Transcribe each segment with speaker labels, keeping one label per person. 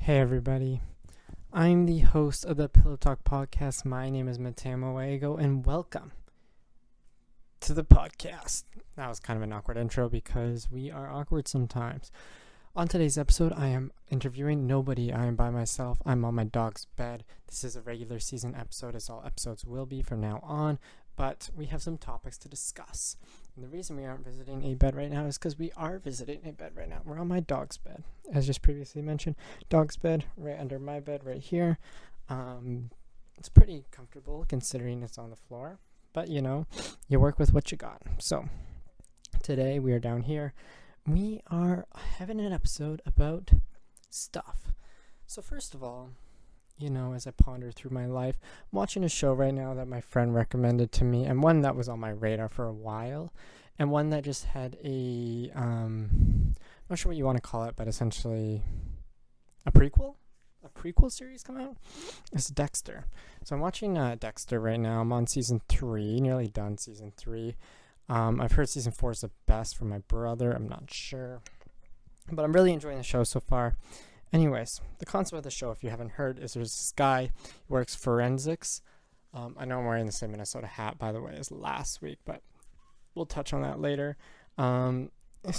Speaker 1: Hey everybody, I'm the host of the Pillowtalk Podcast. My name is Mateo Moego and welcome to the podcast. That was kind of an awkward intro because we are awkward sometimes. On today's episode, I am interviewing nobody. I am by myself. I'm on my dog's bed. This is a regular season episode, as all episodes will be from now on, but we have some topics to discuss. And the reason we aren't visiting a bed right now is because we are visiting a bed right now. We're on my dog's bed, as just previously mentioned. Dog's bed right under my bed right here. It's pretty comfortable considering it's on the floor, but you work with what you got. So today we are down here. We are having an episode about stuff. So first of all, as I ponder through my life, I'm watching a show right now that my friend recommended to me, and one that was on my radar for a while, and one that just had I'm not sure what you want to call it, but essentially a prequel series come out. It's Dexter. So I'm watching Dexter right now. I'm on season 3, nearly done season 3. I've heard season 4 is the best from my brother. I'm not sure, but I'm really enjoying the show so far. Anyways, the concept of the show, if you haven't heard, is there's this guy who works forensics. I know I'm wearing the same Minnesota hat, by the way, as last week, but we'll touch on that later. So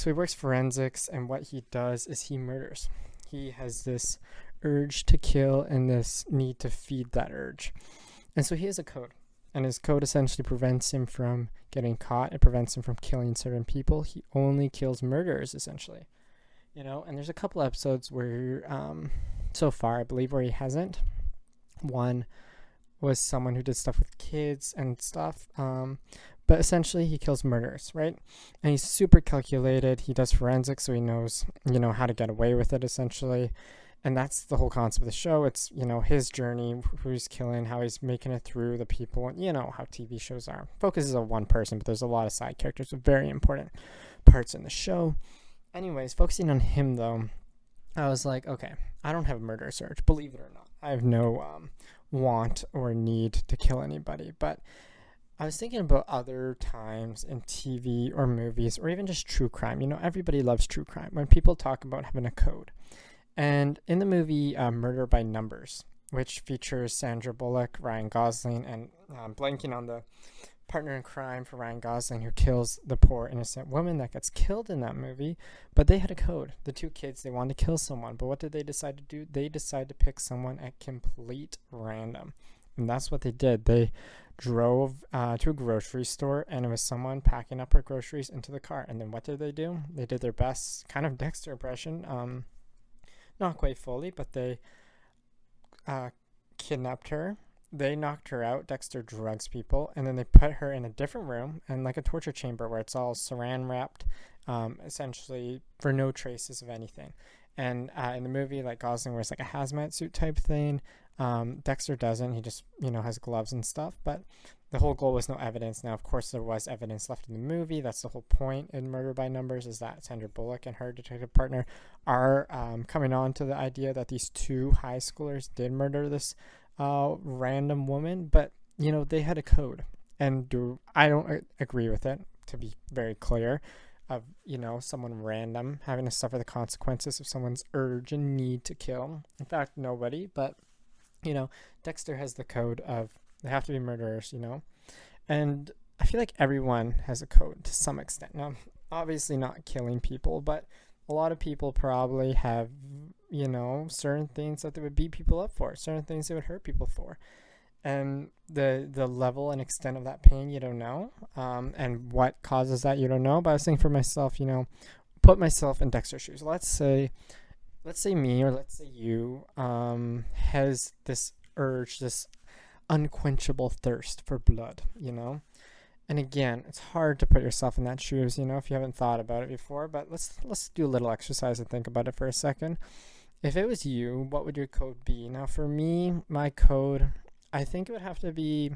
Speaker 1: he works forensics, and what he does is he murders. He has this urge to kill and this need to feed that urge. And so he has a code. And his code essentially prevents him from getting caught. It prevents him from killing certain people. He only kills murderers, essentially. And there's a couple episodes where, so far, I believe, where he hasn't. One was someone who did stuff with kids and stuff. But essentially, he kills murderers, right? And he's super calculated. He does forensics, so he knows, how to get away with it, essentially. And that's the whole concept of the show. It's, his journey, who he's killing, how he's making it through, the people, and how TV shows are. Focuses on one person, but there's a lot of side characters with very important parts in the show. Anyways, focusing on him, though, I was like, okay, I don't have a murder urge, believe it or not. I have no want or need to kill anybody. But I was thinking about other times in TV or movies or even just true crime. Everybody loves true crime. When people talk about having a code. And in the movie Murder by Numbers, which features Sandra Bullock, Ryan Gosling, and I'm blanking on the partner in crime for Ryan Gosling who kills the poor innocent woman that gets killed in that movie, but they had a code. The two kids, they wanted to kill someone, but what did they decide to do? They decided to pick someone at complete random, and that's what they did. They drove to a grocery store, and it was someone packing up her groceries into the car, and then what did they do? They did their best kind of Dexter impression, not quite fully, but they kidnapped her. They knocked her out. Dexter drugs people, and then they put her in a different room and like a torture chamber where it's all saran wrapped, essentially for no traces of anything. And in the movie, like Gosling wears like a hazmat suit type thing. Dexter doesn't. He just has gloves and stuff. But the whole goal was no evidence. Now, of course, there was evidence left in the movie. That's the whole point in Murder by Numbers, is that Sandra Bullock and her detective partner are coming on to the idea that these two high schoolers did murder this random woman, but they had a code, and I don't agree with it, to be very clear, of someone random having to suffer the consequences of someone's urge and need to kill. In fact, nobody, but Dexter has the code of they have to be murderers, and I feel like everyone has a code to some extent. Now, obviously not killing people, but a lot of people probably have certain things that they would beat people up for, certain things they would hurt people for, and the level and extent of that pain you don't know, and what causes that you don't know. But I was thinking for myself, put myself in Dexter's shoes. Let's say me, or let's say you has this urge, this unquenchable thirst for blood, and again, it's hard to put yourself in that shoes, if you haven't thought about it before. But let's do a little exercise and think about it for a second. If it was you, what would your code be? Now, for me, my code, I think it would have to be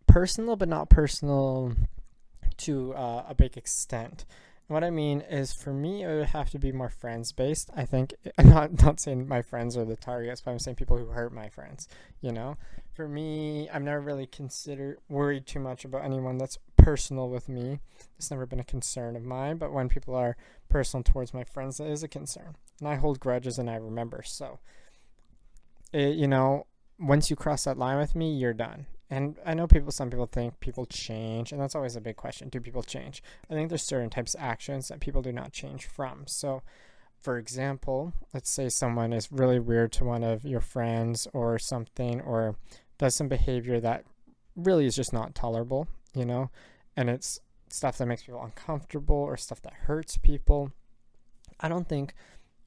Speaker 1: personal, but not personal to a big extent. What I mean is, for me, it would have to be more friends-based. I think, I'm not saying my friends are the targets, but I'm saying people who hurt my friends, For me, I've never really worried too much about anyone that's personal with me, it's never been a concern of mine. But when people are personal towards my friends, it is a concern. And I hold grudges and I remember. So, once you cross that line with me, you're done. And I know some people think people change, and that's always a big question. Do people change? I think there's certain types of actions that people do not change from. So, for example, let's say someone is really weird to one of your friends or something, or does some behavior that really is just not tolerable, and it's stuff that makes people uncomfortable or stuff that hurts people. I don't think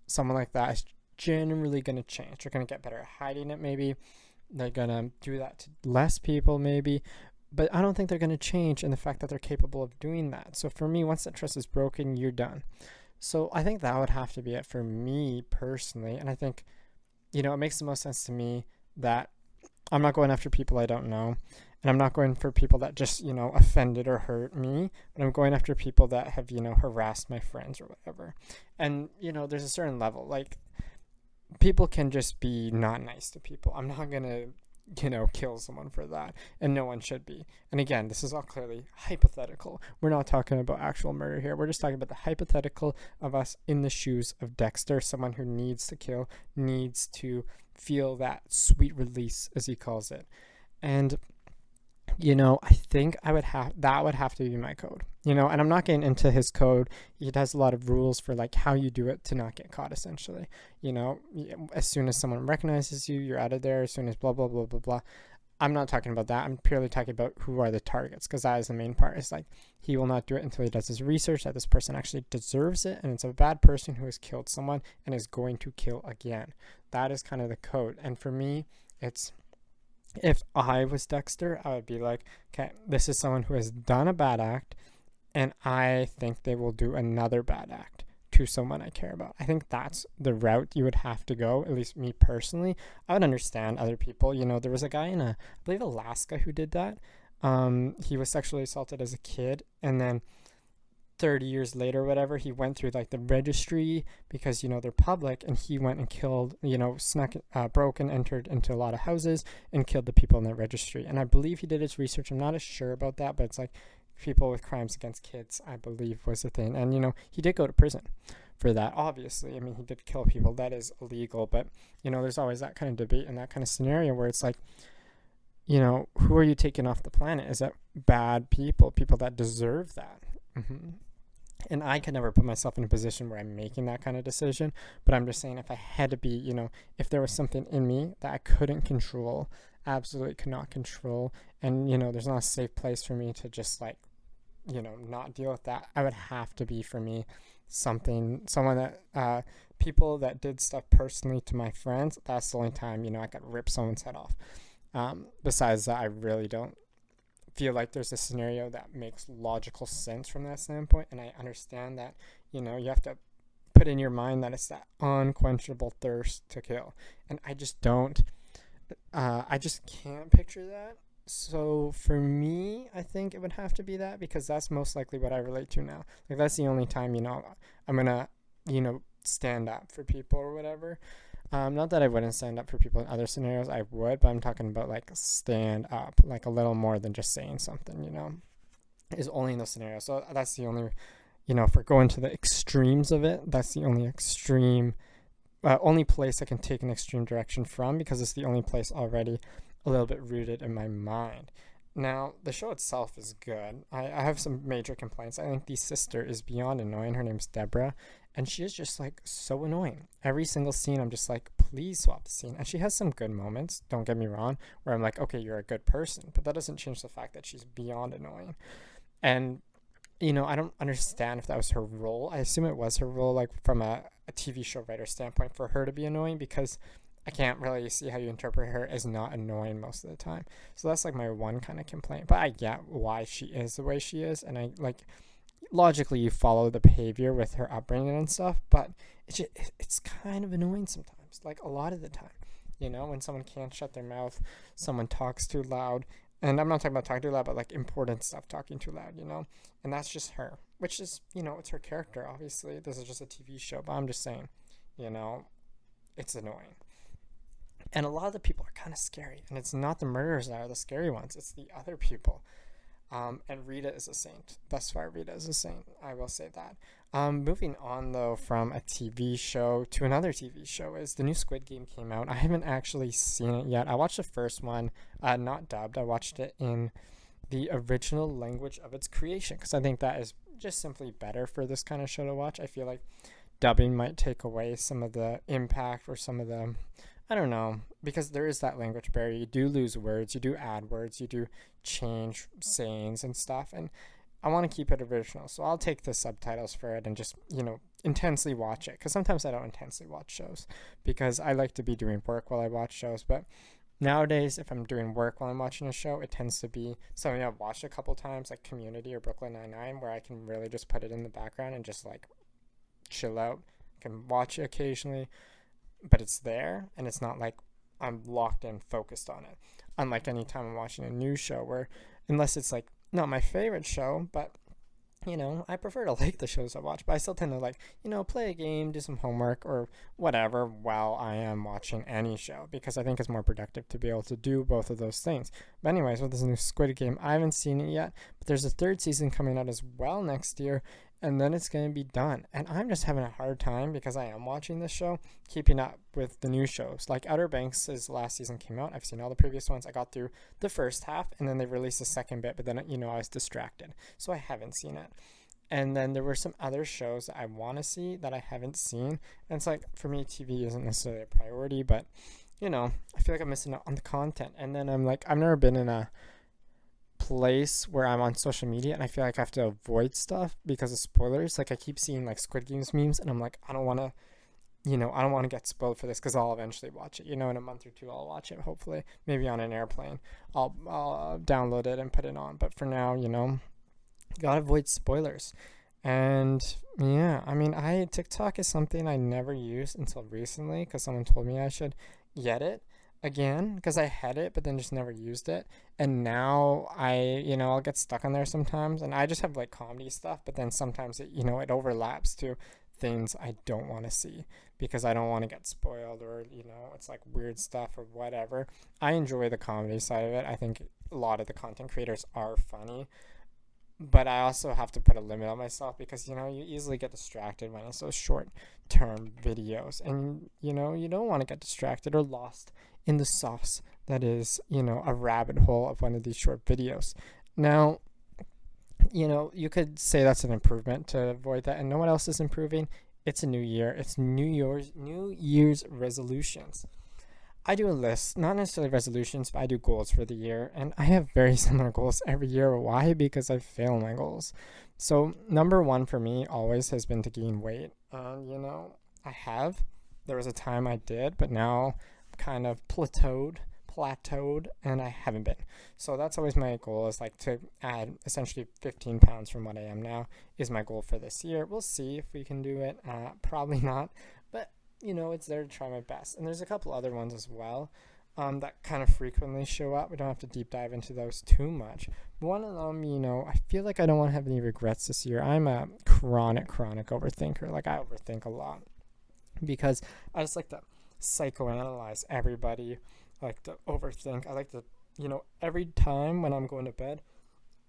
Speaker 1: someone like that is generally going to change. They're going to get better at hiding it, maybe. They're going to do that to less people, maybe. But I don't think they're going to change in the fact that they're capable of doing that. So for me, once that trust is broken, you're done. So I think that would have to be it for me personally. And I think, it makes the most sense to me that I'm not going after people I don't know. And I'm not going for people that just, offended or hurt me. But I'm going after people that have, harassed my friends or whatever. And, there's a certain level. Like, people can just be not nice to people. I'm not going to, kill someone for that. And no one should be. And again, this is all clearly hypothetical. We're not talking about actual murder here. We're just talking about the hypothetical of us in the shoes of Dexter, someone who needs to kill, needs to feel that sweet release, as he calls it. And I think that would have to be my code, and I'm not getting into his code. He has a lot of rules for like how you do it to not get caught, essentially. As soon as someone recognizes you, you're out of there. As soon as blah, blah, blah, blah, blah. I'm not talking about that. I'm purely talking about who are the targets, because that is the main part. It's like, he will not do it until he does his research that this person actually deserves it. And it's a bad person who has killed someone and is going to kill again. That is kind of the code. And for me, it's, if I was Dexter, I would be like, okay, this is someone who has done a bad act, and I think they will do another bad act to someone I care about. I think that's the route you would have to go, at least me personally. I would understand other people. There was a guy in, I believe, Alaska who did that. He was sexually assaulted as a kid, and then 30 years later, whatever, he went through like the registry because, they're public, and he went and killed, broke and entered into a lot of houses and killed the people in the registry. And I believe he did his research. I'm not as sure about that, but it's like people with crimes against kids, I believe, was the thing. And, he did go to prison for that, obviously. I mean, he did kill people. That is illegal. But, there's always that kind of debate and that kind of scenario where it's like, who are you taking off the planet? Is that bad people that deserve that? Mm-hmm. And I could never put myself in a position where I'm making that kind of decision. But I'm just saying, if I had to be, if there was something in me that I couldn't control, absolutely could not control, and, there's not a safe place for me to just like, not deal with that, I would have to be, for me, someone that, people that did stuff personally to my friends, that's the only time, I could rip someone's head off. Besides that, I really don't feel like there's a scenario that makes logical sense from that standpoint. And I understand that, you have to put in your mind that it's that unquenchable thirst to kill. And I just don't, I just can't picture that. So for me, I think it would have to be that, because that's most likely what I relate to now. Like, that's the only time, I'm going to, stand up for people or whatever. Not that I wouldn't stand up for people in other scenarios, I would, but I'm talking about like stand up, like a little more than just saying something, is only in those scenarios. So that's the only, if we're going to the extremes of it, that's the only extreme, only place I can take an extreme direction from, because it's the only place already a little bit rooted in my mind. Now, the show itself is good. I have some major complaints. I think the sister is beyond annoying. Her name's Deborah, and she is just like so annoying. Every single scene, I'm just like, please swap the scene. And she has some good moments, don't get me wrong, where I'm like, okay, you're a good person, but that doesn't change the fact that she's beyond annoying. And, I don't understand if that was her role. I assume it was her role, like from a TV show writer standpoint, for her to be annoying, because I can't really see how you interpret her as not annoying most of the time. So that's like my one kind of complaint. But I get why she is the way she is, and I like, logically you follow the behavior with her upbringing and stuff, but it's kind of annoying sometimes, like a lot of the time, when someone can't shut their mouth, someone talks too loud. And I'm not talking about talking too loud, but like important stuff talking too loud, and that's just her, which is, it's her character. Obviously this is just a TV show, but I'm just saying, it's annoying. And a lot of the people are kind of scary, and it's not the murderers that are the scary ones, it's the other people. And Rita is a saint. Thus far, Rita is a saint. I will say that. Moving on, though, from a TV show to another TV show is the new Squid Game came out. I haven't actually seen it yet. I watched the first one, not dubbed. I watched it in the original language of its creation because I think that is just simply better for this kind of show to watch. I feel like dubbing might take away some of the impact or some of the, I don't know, because there is that language barrier. You do lose words, you do add words, you do change sayings and stuff, and I want to keep it original, so I'll take the subtitles for it and just, intensely watch it, because sometimes I don't intensely watch shows because I like to be doing work while I watch shows, but nowadays, if I'm doing work while I'm watching a show, it tends to be something I've watched a couple times, like Community or Brooklyn Nine-Nine, where I can really just put it in the background and just, like, chill out. I can watch it occasionally, but it's there, and it's not like I'm locked in, focused on it. Unlike any time I'm watching a new show where, unless it's, like, not my favorite show, but I prefer to like the shows I watch, but I still tend to like, play a game, do some homework or whatever while I am watching any show, because I think it's more productive to be able to do both of those things. But anyways, with this new Squid Game, I haven't seen it yet, but there's a third season coming out as well next year, and then it's going to be done. And I'm just having a hard time, because I am watching this show, keeping up with the new shows. Like Outer Banks' last season came out. I've seen all the previous ones. I got through the first half, and then they released the second bit, but then, I was distracted. So I haven't seen it. And then there were some other shows that I want to see that I haven't seen. And it's like, for me, TV isn't necessarily a priority, but, I feel like I'm missing out on the content. And then I'm like, I've never been in a place where I'm on social media and I feel like I have to avoid stuff because of spoilers. Like I keep seeing like Squid Games memes and I'm like, I don't want to get spoiled for this, because I'll eventually watch it. In a month or two I'll watch it, hopefully, maybe on an airplane. I'll download it and put it on. But for now, gotta avoid spoilers. And yeah, TikTok is something I never used until recently, because someone told me I should get it again, because I had it but then just never used it. And now I'll get stuck on there sometimes, and I just have like comedy stuff, but then sometimes it it overlaps to things I don't want to see because I don't want to get spoiled, or it's like weird stuff or whatever. I enjoy the comedy side of it. I think a lot of the content creators are funny, but I also have to put a limit on myself, because you easily get distracted when it's those short term videos, and you don't want to get distracted or lost in the sauce that is a rabbit hole of one of these short videos. Now, you could say that's an improvement to avoid that, and no one else is improving. It's a new year. It's New Year's resolutions. I do a list, not necessarily resolutions, but I do goals for the year, and I have very similar goals every year. Why? Because I fail my goals. So number one for me always has been to gain weight, and I have. There was a time I did, but now I'm kind of plateaued, and I haven't been. So that's always my goal, is like to add essentially 15 pounds from what I am now is my goal for this year. We'll see if we can do it. Probably not, but it's there to try my best. And there's a couple other ones as well that kind of frequently show up. We don't have to deep dive into those too much. One of them, I feel like I don't want to have any regrets this year. I'm a chronic overthinker. Like I overthink a lot because I just like to psychoanalyze everybody. I like to overthink. I like to, every time when I'm going to bed,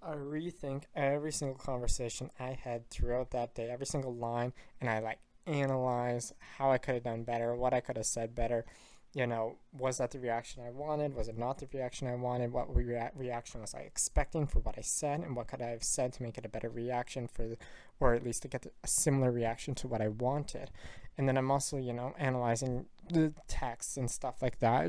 Speaker 1: I rethink every single conversation I had throughout that day, every single line, and I like analyze how I could have done better, what I could have said better. Was that the reaction I wanted? Was it not the reaction I wanted? What reaction was I expecting for what I said? And what could I have said to make it a better reaction or at least to get a similar reaction to what I wanted? And then I'm also, analyzing the texts and stuff like that.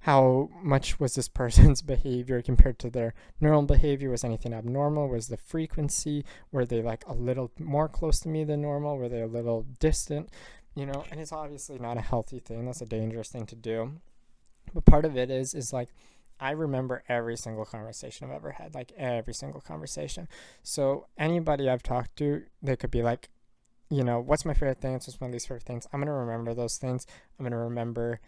Speaker 1: How much was this person's behavior compared to their normal behavior? Was anything abnormal? Was the frequency? Were they like a little more close to me than normal? Were they a little distant? And it's obviously not a healthy thing. That's a dangerous thing to do. But part of it is like, I remember every single conversation I've ever had, like every single conversation. So anybody I've talked to, they could be like, what's my favorite thing? What's my least favorite things? I'm going to remember those things. I'm going to remember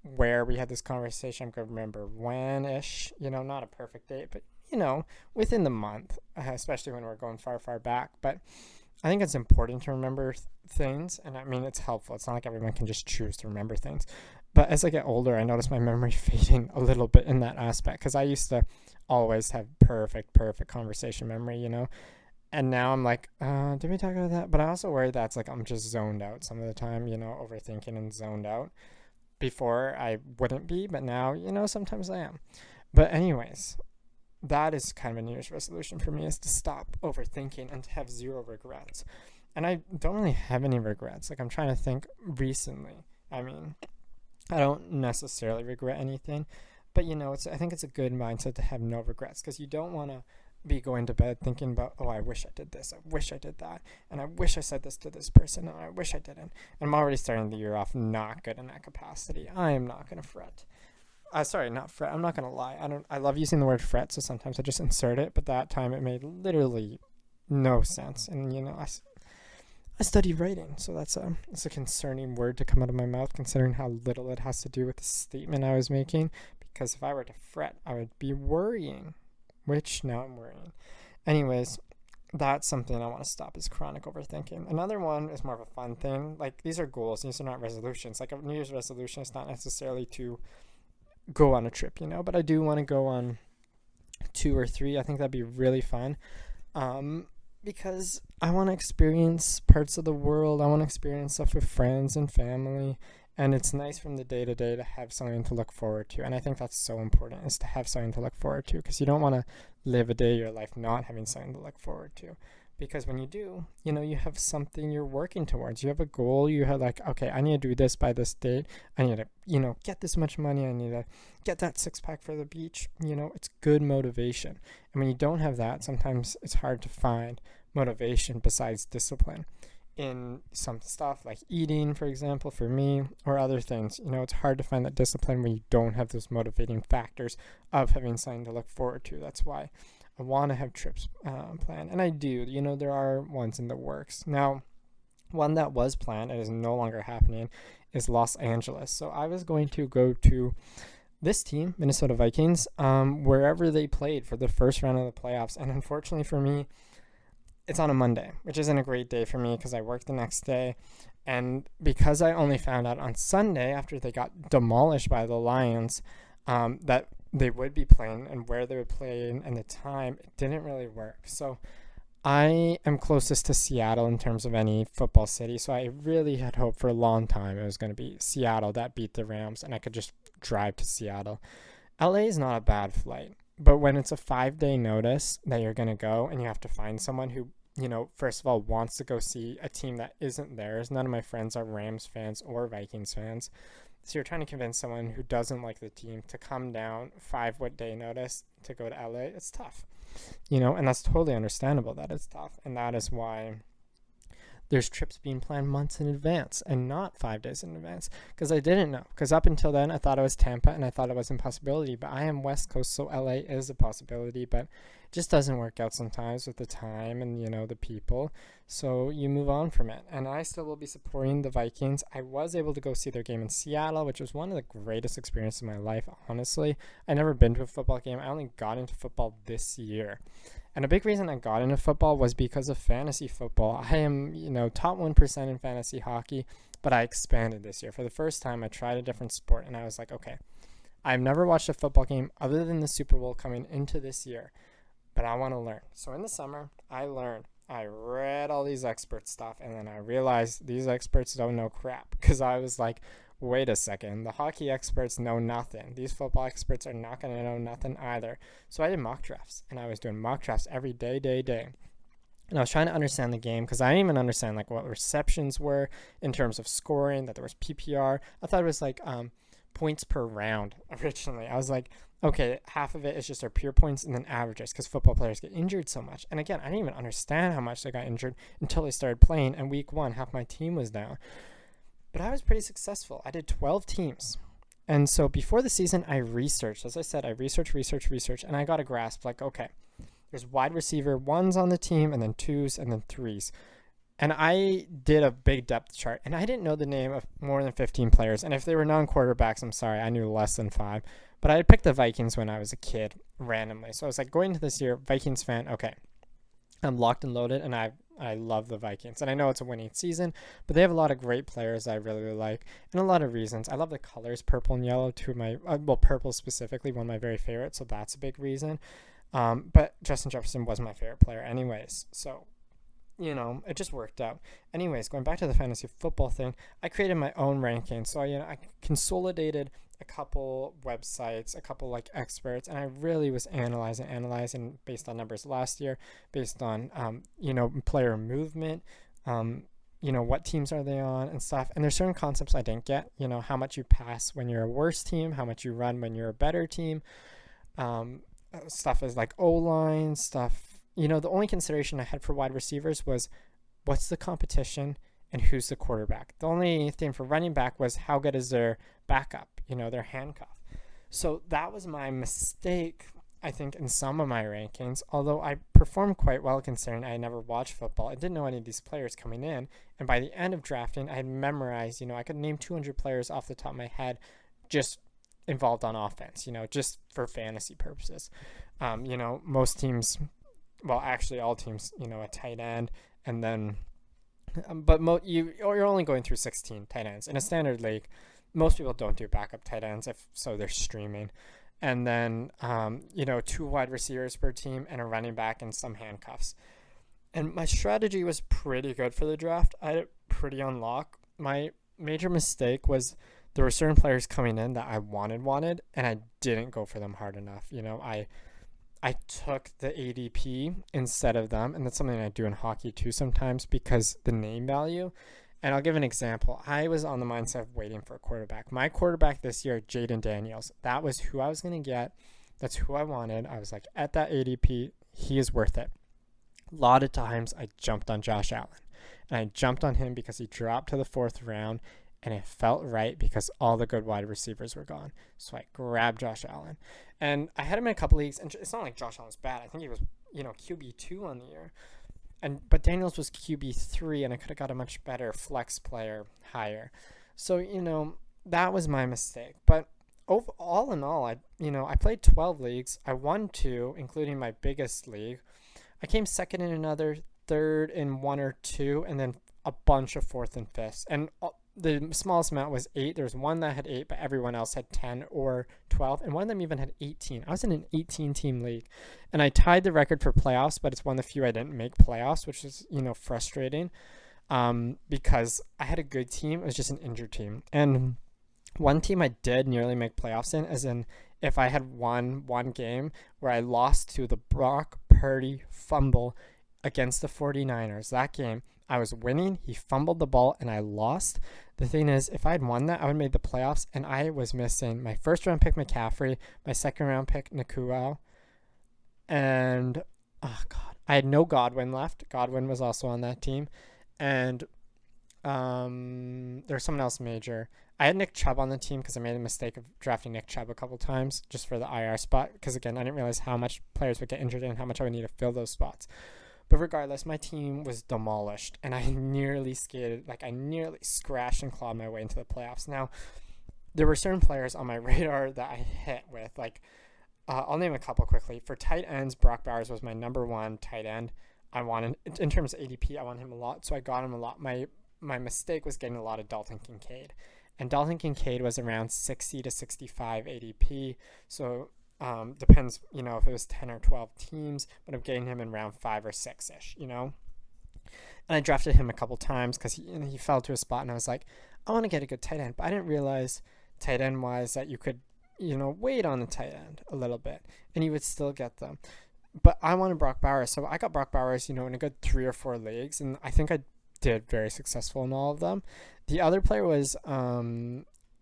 Speaker 1: where we had this conversation. I'm going to remember when-ish, not a perfect date, but, within the month, especially when we're going far, far back. But I think it's important to remember things, and it's helpful. It's not like everyone can just choose to remember things. But as I get older, I notice my memory fading a little bit in that aspect, because I used to always have perfect conversation memory, And now I'm like, did we talk about that? But I also worry that's like I'm just zoned out some of the time, overthinking and zoned out. Before I wouldn't be, but now, sometimes I am. But anyways, that is kind of a New Year's resolution for me, is to stop overthinking and to have zero regrets. And I don't really have any regrets. Like, I'm trying to think recently. I mean, I don't necessarily regret anything, but I think it's a good mindset to have no regrets, because you don't want to be going to bed thinking about, oh, I wish I did this, I wish I did that, and I wish I said this to this person, and I wish I didn't. And I'm already starting the year off not good in that capacity. I am not going to fret. Not fret. I'm not going to lie. I love using the word fret, so sometimes I just insert it, but that time it made literally no sense. And, I study writing, so it's a concerning word to come out of my mouth, considering how little it has to do with the statement I was making. Because if I were to fret, I would be worrying, which now I'm worrying. Anyways, that's something I want to stop, is chronic overthinking. Another one is more of a fun thing. Like, these are goals. These are not resolutions. Like, a New Year's resolution is not necessarily to go on a trip, but I do want to go on 2 or 3. I think that'd be really fun, because I want to experience parts of the world. I want to experience stuff with friends and family, and it's nice from the day to day to have something to look forward to. And I think that's so important, is to have something to look forward to, because you don't want to live a day of your life not having something to look forward to. Because when you do, you have something you're working towards. You have a goal. You have like, okay, I need to do this by this date. I need to, get this much money. I need to get that 6-pack for the beach. It's good motivation. And when you don't have that, sometimes it's hard to find motivation besides discipline in some stuff like eating, for example, for me, or other things. It's hard to find that discipline when you don't have those motivating factors of having something to look forward to. That's why I want to have trips planned, and I do. There are ones in the works. Now, one that was planned and is no longer happening is Los Angeles. So I was going to go to this team, Minnesota Vikings, wherever they played for the first round of the playoffs. And unfortunately for me, it's on a Monday, which isn't a great day for me because I work the next day. And because I only found out on Sunday, after they got demolished by the Lions, that they would be playing and where they would play and the time, it didn't really work. So I am closest to Seattle in terms of any football city. So I really had hoped for a long time it was going to be Seattle that beat the Rams, and I could just drive to Seattle. LA is not a bad flight, but when it's a 5-day notice that you're going to go and you have to find someone who, first of all, wants to go see a team that isn't theirs. None of my friends are Rams fans or Vikings fans. So you're trying to convince someone who doesn't like the team to come down 5-day notice to go to LA. It's tough, and that's totally understandable that it's tough. And that is why there's trips being planned months in advance and not 5 days in advance, because I didn't know. Because up until then, I thought it was Tampa and I thought it was a possibility, but I am West Coast, so LA is a possibility, but it just doesn't work out sometimes with the time and, the people. So you move on from it. And I still will be supporting the Vikings. I was able to go see their game in Seattle, which was one of the greatest experiences of my life, honestly. I'd never been to a football game. I only got into football this year. And a big reason I got into football was because of fantasy football. I am, top 1% in fantasy hockey, but I expanded this year. For the first time, I tried a different sport, and I was like, okay, I've never watched a football game other than the Super Bowl coming into this year, but I want to learn. So in the summer, I learned. I read all these expert stuff, and then I realized these experts don't know crap, because I was like, wait a second, the hockey experts know nothing. These football experts are not going to know nothing either. So I did mock drafts, and I was doing mock drafts every day. And I was trying to understand the game, because I didn't even understand like what receptions were in terms of scoring, that there was PPR. I thought it was like points per round originally. I was like, okay, half of it is just our pure points and then averages, because football players get injured so much. And again, I didn't even understand how much they got injured until they started playing, and week 1, half my team was down. But I was pretty successful. I did 12 teams. And so before the season, I researched. As I said, I researched, and I got a grasp. Like, okay, there's wide receiver 1s on the team, and then 2s, and then 3s. And I did a big depth chart, and I didn't know the name of more than 15 players. And if they were non-quarterbacks, I'm sorry, I knew less than 5. But I had picked the Vikings when I was a kid randomly. So I was like, going into this year, Vikings fan, okay, I'm locked and loaded, and I love the Vikings. And I know it's a winning season, but they have a lot of great players I really, really like, and a lot of reasons. I love the colors, purple and yellow, purple specifically, one of my very favorites, so that's a big reason. But Justin Jefferson was my favorite player anyways, so it just worked out. Anyways, going back to the fantasy football thing, I created my own ranking. So, I consolidated a couple websites, a couple like experts, and I really was analyzing based on numbers last year, based on, player movement, what teams are they on and stuff. And there's certain concepts I didn't get, how much you pass when you're a worse team, how much you run when you're a better team. Stuff is like O-line stuff. The only consideration I had for wide receivers was what's the competition and who's the quarterback. The only thing for running back was how good is their backup, their handcuff. So that was my mistake, I think, in some of my rankings, although I performed quite well considering I never watched football. I didn't know any of these players coming in. And by the end of drafting, I had memorized, I could name 200 players off the top of my head just involved on offense, just for fantasy purposes. Most teams... Well, actually, all teams, a tight end, and then, but you're only going through 16 tight ends in a standard league. Most people don't do backup tight ends, so they're streaming, and then 2 wide receivers per team and a running back and some handcuffs. And my strategy was pretty good for the draft. I had it pretty on lock. My major mistake was there were certain players coming in that I wanted, and I didn't go for them hard enough. I took the ADP instead of them, and that's something I do in hockey too sometimes because the name value. And I'll give an example. I was on the mindset of waiting for a quarterback. My quarterback this year, Jaden Daniels, that was who I was going to get. That's who I wanted. I was like, at that ADP, he is worth it. A lot of times I jumped on Josh Allen, and I jumped on him because he dropped to the 4th round, and it felt right because all the good wide receivers were gone. So I grabbed Josh Allen. And I had him in a couple leagues, and it's not like Josh Allen was bad. I think he was, QB2 on the year. But Daniels was QB3, and I could have got a much better flex player higher. So, that was my mistake. But all in all, I played 12 leagues. I won 2, including my biggest league. I came second in another, third in 1 or 2, and then a bunch of 4th and 5th. And the smallest amount was 8. There was one that had 8, but everyone else had 10 or 12, and one of them even had 18. I was in an 18-team league, and I tied the record for playoffs, but it's one of the few I didn't make playoffs, which is, frustrating because I had a good team. It was just an injured team. And one team I did nearly make playoffs in, as in if I had won one game where I lost to the Brock Purdy fumble against the 49ers. That game, I was winning, he fumbled the ball, and I lost. The thing is, if I had won that, I would have made the playoffs, and I was missing my 1st-round pick, McCaffrey, my 2nd-round pick, Nakua, and, I had no Godwin left. Godwin was also on that team, and there's someone else major. I had Nick Chubb on the team because I made the mistake of drafting Nick Chubb a couple times just for the IR spot, because, again, I didn't realize how much players would get injured and how much I would need to fill those spots. But regardless, my team was demolished, and I nearly scratched and clawed my way into the playoffs. Now, there were certain players on my radar that I hit with. I'll name a couple quickly. For tight ends, Brock Bowers was my number 1 tight end. I wanted, in terms of ADP, I wanted him a lot, so I got him a lot. My mistake was getting a lot of Dalton Kincaid. And Dalton Kincaid was around 60 to 65 ADP, so... depends, if it was 10 or 12 teams, but I'm getting him in round 5 or 6-ish, And I drafted him a couple times because he fell to a spot, and I was like, I want to get a good tight end. But I didn't realize tight end wise that you could, wait on the tight end a little bit, and you would still get them. But I wanted Brock Bowers, so I got Brock Bowers, in a good 3 or 4 leagues, and I think I did very successful in all of them. The other player was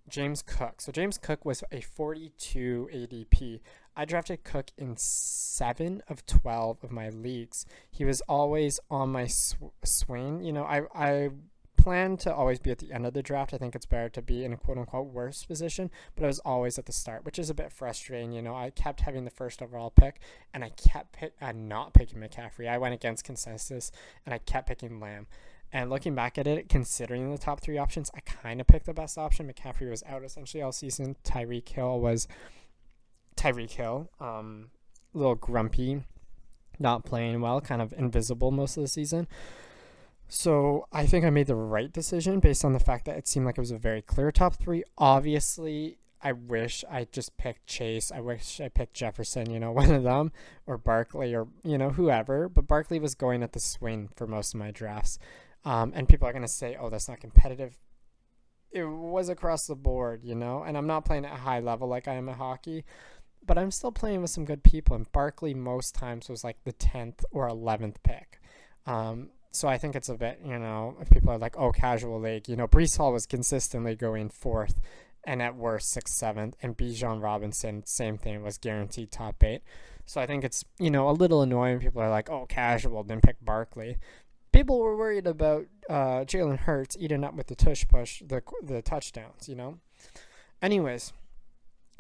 Speaker 1: James Cook. So James Cook was a 42 ADP. I drafted Cook in 7 of 12 of my leagues. He was always on my swing. I plan to always be at the end of the draft. I think it's better to be in a quote-unquote worse position, but I was always at the start, which is a bit frustrating. I kept having the 1st overall pick, and I kept not picking McCaffrey. I went against consensus, and I kept picking Lamb. And looking back at it, considering the top 3 options, I kind of picked the best option. McCaffrey was out essentially all season. Tyreek Hill, a little grumpy, not playing well, kind of invisible most of the season. So I think I made the right decision based on the fact that it seemed like it was a very clear top 3. Obviously, I wish I just picked Chase. I wish I picked Jefferson, one of them, or Barkley, or, whoever. But Barkley was going at the swing for most of my drafts. And people are going to say, oh, that's not competitive. It was across the board, and I'm not playing at a high level like I am at hockey, but I'm still playing with some good people. And Barkley most times was like the 10th or 11th pick. So I think it's a bit, if people are like, oh, casual league, Breece Hall was consistently going 4th and at worst 6th, 7th, and Bijan Robinson, same thing, was guaranteed top 8. So I think it's, a little annoying. People are like, oh, casual, then pick Barkley. People were worried about Jalen Hurts eating up with the tush push, the touchdowns, Anyways,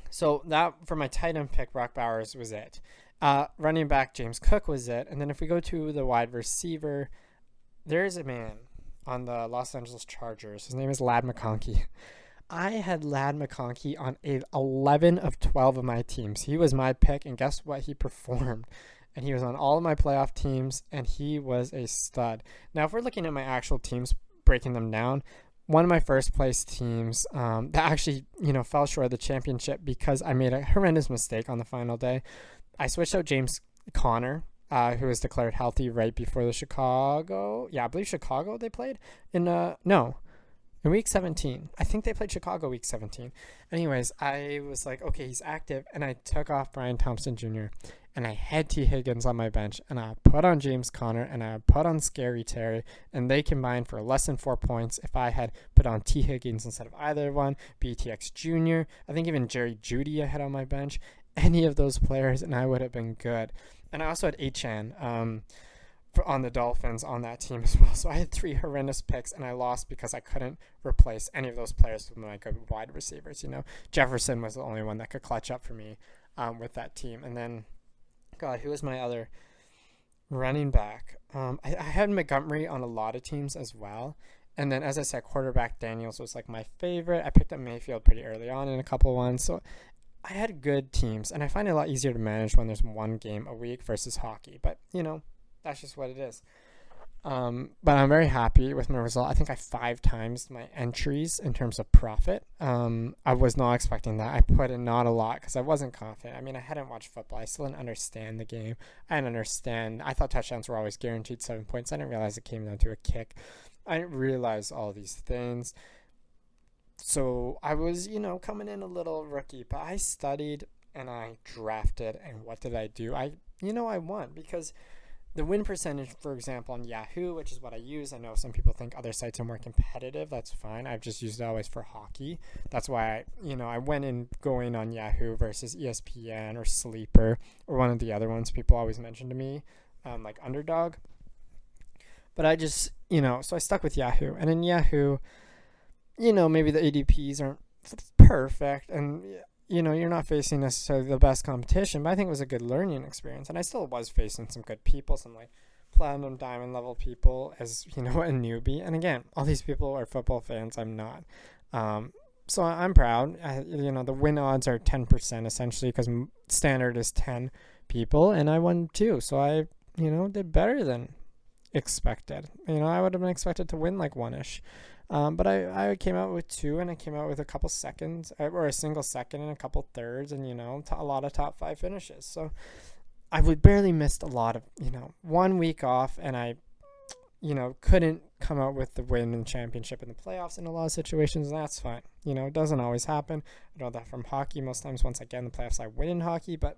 Speaker 1: so that for my tight end pick, Brock Bowers was it. Running back, James Cook was it. And then if we go to the wide receiver, there's a man on the Los Angeles Chargers. His name is Ladd McConkey. I had Ladd McConkey on 11 of 12 of my teams. He was my pick, and guess what? He performed. And he was on all of my playoff teams, and he was a stud. Now, if we're looking at my actual teams, breaking them down, one of my first place teams that actually, fell short of the championship because I made a horrendous mistake on the final day. I switched out James Conner, who was declared healthy right before the Chicago. Yeah, I believe Chicago they played in week 17. I think they played Chicago week 17. Anyways, I was like, okay, he's active, and I took off Brian Thompson Jr., and I had T. Higgins on my bench, and I put on James Conner, and I put on Scary Terry, and they combined for less than 4 points if I had put on T. Higgins instead of either one, BTX Jr., I think even Jerry Jeudy I had on my bench, any of those players, and I would have been good. And I also had Achane on the Dolphins on that team as well. So I had 3 horrendous picks, and I lost because I couldn't replace any of those players with my good wide receivers. Jefferson was the only one that could clutch up for me with that team. And then, God, who was my other running back? I had Montgomery on a lot of teams as well. And then, as I said, quarterback Daniels was like my favorite. I picked up Mayfield pretty early on in a couple ones. So I had good teams, and I find it a lot easier to manage when there's one game a week versus hockey. But, that's just what it is. But I'm very happy with my result. I think I 5 times my entries in terms of profit. I was not expecting that. I put in not a lot because I wasn't confident. I mean, I hadn't watched football. I still didn't understand the game. I thought touchdowns were always guaranteed 7 points. I didn't realize it came down to a kick. I didn't realize all these things. So I was, coming in a little rookie, but I studied and I drafted. And what did I do? I won because the win percentage, for example, on Yahoo, which is what I use. I know some people think other sites are more competitive. That's fine. I've just used it always for hockey. That's why I went in going on Yahoo versus ESPN or Sleeper or one of the other ones people always mention to me, like Underdog. But I just, so I stuck with Yahoo. And in Yahoo, maybe the ADPs aren't perfect, and you're not facing necessarily the best competition, but I think it was a good learning experience. And I still was facing some good people, some like platinum diamond level people as, a newbie. And again, all these people are football fans. I'm not. So I'm proud. The win odds are 10% essentially because standard is 10 people, and I won 2. So I, did better than expected. I would have been expected to win like 1-ish. But I came out with 2, and I came out with a couple seconds, or a single second and a couple thirds, and, a lot of top 5 finishes. So I would barely missed a lot of, 1 week off, and I, couldn't come out with the win and championship in the playoffs in a lot of situations, and that's fine. It doesn't always happen. I know that from hockey. Most times once I get in the playoffs, I win in hockey, but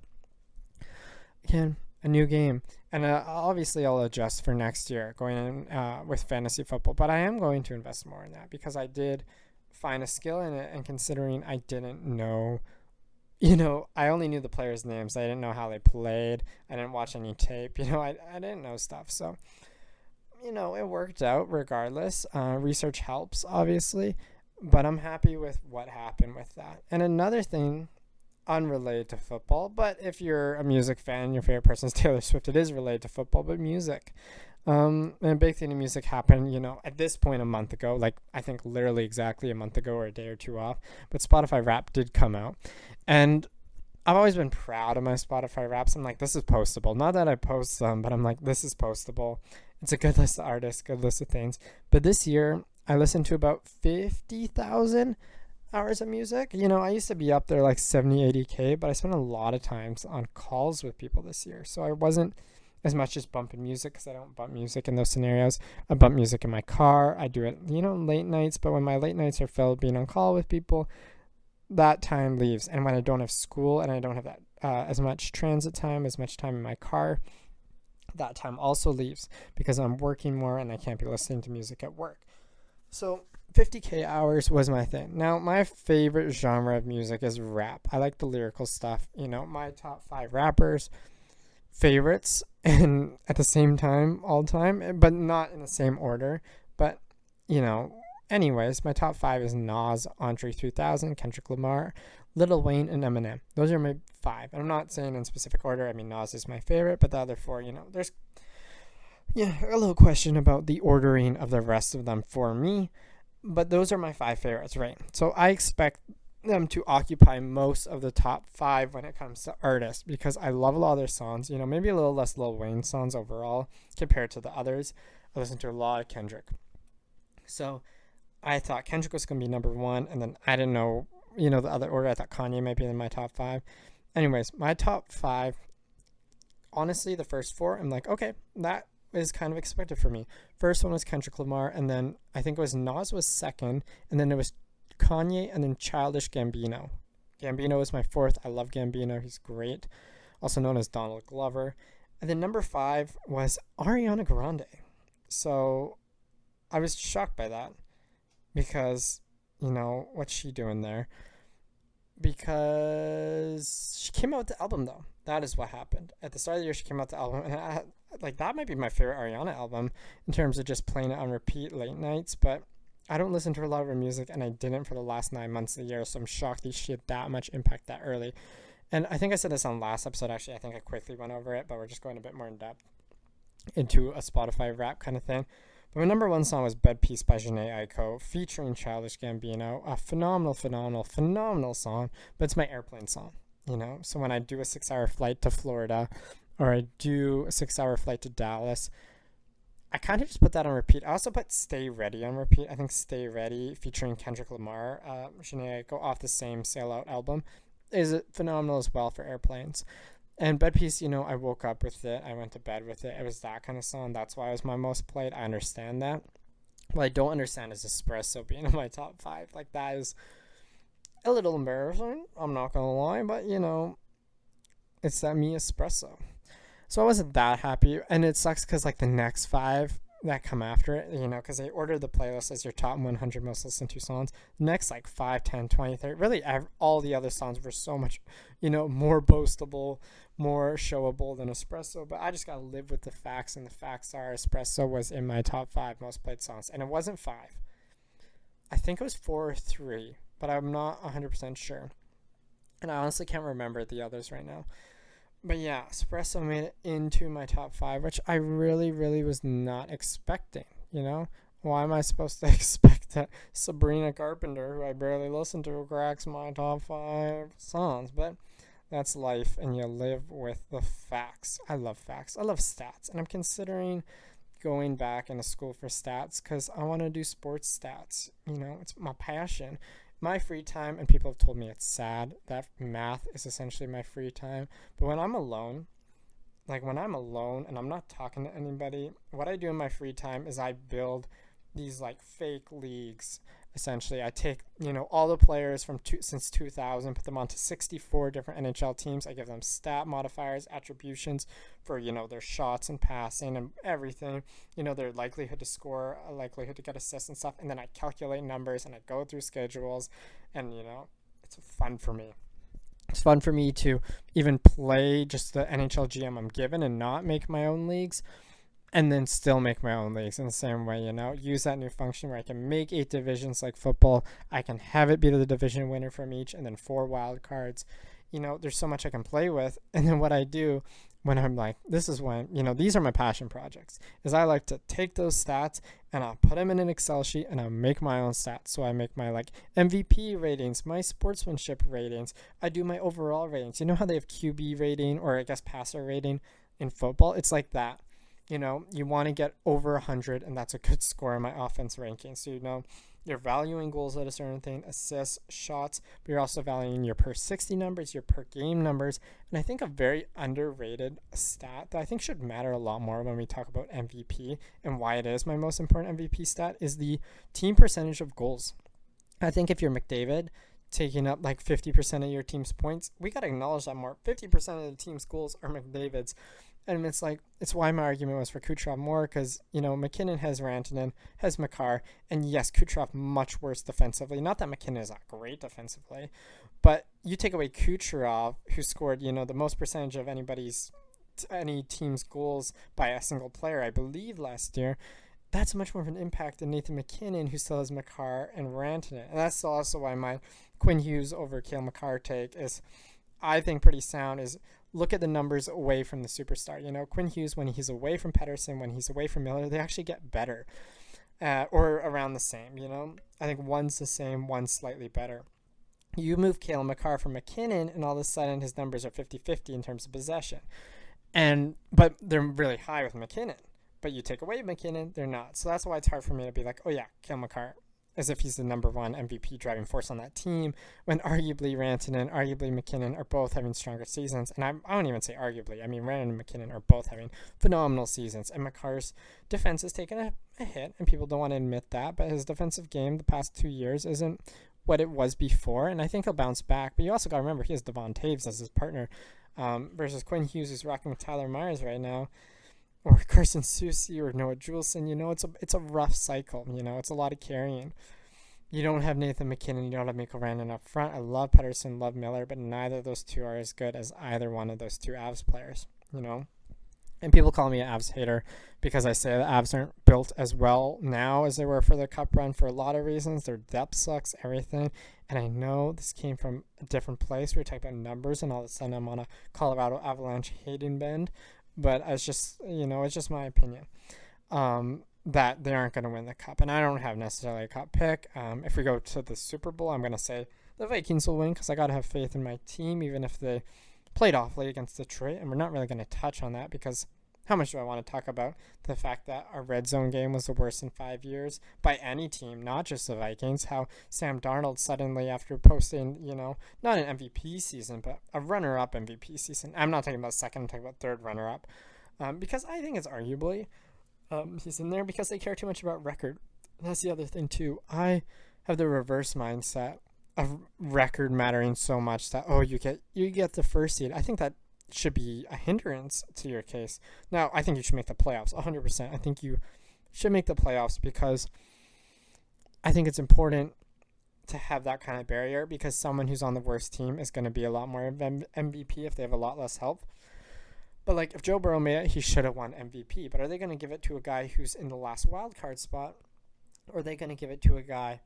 Speaker 1: again, a new game. And obviously I'll adjust for next year going in with fantasy football, but I am going to invest more in that because I did find a skill in it, and considering I didn't know, I only knew the players' names. I didn't know how they played. I didn't watch any tape. I didn't know stuff. So, it worked out regardless. Research helps, obviously, but I'm happy with what happened with that. And another thing, unrelated to football, but if you're a music fan, your favorite person is Taylor Swift, it is related to football, but music. And a big thing in music happened, at this point a month ago, like I think literally exactly a month ago or a day or 2 off, but Spotify Wrapped did come out. And I've always been proud of my Spotify raps. I'm like, this is postable. Not that I post them, but I'm like, this is postable. It's a good list of artists, good list of things. But this year, I listened to about 50,000 hours of music. I used to be up there like 70, 80K, but I spent a lot of times on calls with people this year. So I wasn't as much as bumping music, because I don't bump music in those scenarios. I bump music in my car. I do it, late nights. But when my late nights are filled being on call with people, that time leaves. And when I don't have school and I don't have that as much transit time, as much time in my car, that time also leaves, because I'm working more and I can't be listening to music at work. So 50K hours was my thing. Now, my favorite genre of music is rap. I like the lyrical stuff. My top 5 rappers, favorites, and at the same time, all time, but not in the same order. But, anyways, my top 5 is Nas, Andre 3000, Kendrick Lamar, Lil Wayne, and Eminem. Those are my 5. And I'm not saying in specific order. I mean, Nas is my favorite, but the other 4, there's a little question about the ordering of the rest of them for me. But those are my 5 favorites, right? So I expect them to occupy most of the top 5 when it comes to artists, because I love a lot of their songs. Maybe a little less Lil Wayne songs overall compared to the others. I listen to a lot of Kendrick. So I thought Kendrick was going to be number 1, and then I didn't know, the other order. I thought Kanye might be in my top 5. Anyways, my top 5, honestly, the first 4, I'm like, okay, that is kind of expected for me. First one was Kendrick Lamar, and then I think it was Nas was second, and then it was Kanye, and then Childish Gambino. Gambino is my 4th. I love Gambino. He's great. Also known as Donald Glover. And then number 5 was Ariana Grande. So I was shocked by that, because, what's she doing there? Because she came out with the album, though. That is what happened. At the start of the year, she came out with the album, and that might be my favorite Ariana album in terms of just playing it on repeat late nights, but I don't listen to a lot of her music, and I didn't for the last 9 months of the year, so I'm shocked that she had that much impact that early. And I think I said this on last episode, actually. I think I quickly went over it, but we're just going a bit more in depth into a Spotify rap kind of thing. But my number 1 song was Bed Peace by Jhené Aiko, featuring Childish Gambino. A phenomenal song, but it's my airplane song, So when I do a 6-hour flight to Florida, or I do a 6-hour flight to Dallas, I kind of just put that on repeat. I also put Stay Ready on repeat. I think Stay Ready, featuring Kendrick Lamar, Jhené Aiko, off the same Sail Out album, is phenomenal as well for airplanes. And Bed Peace, I woke up with it. I went to bed with it. It was that kind of song. That's why it was my most played. I understand that. What I don't understand is Espresso being in my top 5. Like, that is a little embarrassing. I'm not going to lie. But, it's that me Espresso. So I wasn't that happy. And it sucks because, the next 5 that come after it, because they ordered the playlist as your top 100 most listened to songs. Next, 5, 10, 20, 30, really all the other songs were so much, more boastable, more showable than Espresso. But I just got to live with the facts, and the facts are Espresso was in my top 5 most played songs. And it wasn't 5. I think it was 4 or 3, but I'm not 100% sure. And I honestly can't remember the others right now. But yeah, Espresso made it into my top 5, which I really, really was not expecting, Why am I supposed to expect that Sabrina Carpenter, who I barely listen to, cracks my top 5 songs? But that's life, and you live with the facts. I love facts. I love stats, and I'm considering going back into school for stats, because I want to do sports stats. It's my passion. My free time, and people have told me it's sad that math is essentially my free time, but when I'm alone, and I'm not talking to anybody, what I do in my free time is I build these fake leagues. Essentially, I take all the players from since 2000, put them onto 64 different NHL teams. I give them stat modifiers, attributions for their shots and passing and everything. Their likelihood to score, likelihood to get assists and stuff. And then I calculate numbers and I go through schedules, and it's fun for me. It's fun for me to even play just the NHL GM I'm given and not make my own leagues. And then still make my own leagues in the same way, use that new function where I can make 8 divisions like football. I can have it be the division winner from each, and then 4 wild cards. There's so much I can play with. And then what I do when I'm like, this is when, these are my passion projects, is I like to take those stats and I'll put them in an Excel sheet and I'll make my own stats. So I make my like MVP ratings, my sportsmanship ratings. I do my overall ratings. You know how they have QB rating, or I guess passer rating in football? It's like that. You want to get over 100, and that's a good score in my offense ranking. So, you're valuing goals at a certain thing, assists, shots, but you're also valuing your per 60 numbers, your per game numbers. And I think a very underrated stat that I think should matter a lot more when we talk about MVP and why it is my most important MVP stat is the team percentage of goals. I think if you're McDavid taking up like 50% of your team's points, we got to acknowledge that more. 50% of the team's goals are McDavid's. And it's why my argument was for Kucherov more, because, McKinnon has Rantanen, has Makar, and yes, Kucherov much worse defensively. Not that McKinnon is not great defensively, but you take away Kucherov, who scored, the most percentage of any team's goals by a single player, I believe, last year. That's much more of an impact than Nathan McKinnon, who still has Makar and Rantanen. And that's also why my Quinn Hughes over Cale Makar take is, I think, pretty sound, is look at the numbers away from the superstar. Quinn Hughes, when he's away from Pettersson, when he's away from Miller, they actually get better or around the same. I think one's the same, one's slightly better. You move Cale Makar from McKinnon, and all of a sudden his numbers are 50-50 in terms of possession. But they're really high with McKinnon. But you take away McKinnon, they're not. So that's why it's hard for me to be like, oh yeah, Cale Makar, as if he's the number one MVP driving force on that team, when arguably Rantanen, arguably McKinnon are both having stronger seasons. And I don't even say arguably. I mean, Rantanen and McKinnon are both having phenomenal seasons. And Makar's defense has taken a hit, and people don't want to admit that. But his defensive game the past 2 years isn't what it was before, and I think he'll bounce back. But you also got to remember, he has Devon Taves as his partner versus Quinn Hughes, who's rocking with Tyler Myers right now, or Carson Soucy or Noah Juleson. It's a rough cycle. It's a lot of carrying. You don't have Nathan McKinnon. You don't have Mikko Rantanen up front. I love Pettersson, love Miller, but neither of those two are as good as either one of those two Avs players. And people call me an Avs hater because I say the Avs aren't built as well now as they were for the Cup run for a lot of reasons. Their depth sucks, everything. And I know this came from a different place. We were talking about numbers, and all of a sudden I'm on a Colorado Avalanche hating bend. But it's just, it's just my opinion that they aren't going to win the Cup. And I don't have necessarily a Cup pick. If we go to the Super Bowl, I'm going to say the Vikings will win because I got to have faith in my team, even if they played awfully against Detroit. And we're not really going to touch on that because how much do I want to talk about the fact that our red zone game was the worst in 5 years by any team, not just the Vikings? How Sam Darnold suddenly, after posting, not an MVP season, but a runner-up MVP season. I'm not talking about second, I'm talking about third runner-up. Because I think it's arguably he's in there because they care too much about record. And that's the other thing, too. I have the reverse mindset of record mattering so much that, you get the first seed. I think that should be a hindrance to your case. Now, I think you should make the playoffs, 100%. I think you should make the playoffs because I think it's important to have that kind of barrier because someone who's on the worst team is going to be a lot more of MVP if they have a lot less help. But, if Joe Burrow made it, he should have won MVP. But are they going to give it to a guy who's in the last wild card spot? Or are they going to give it to a guy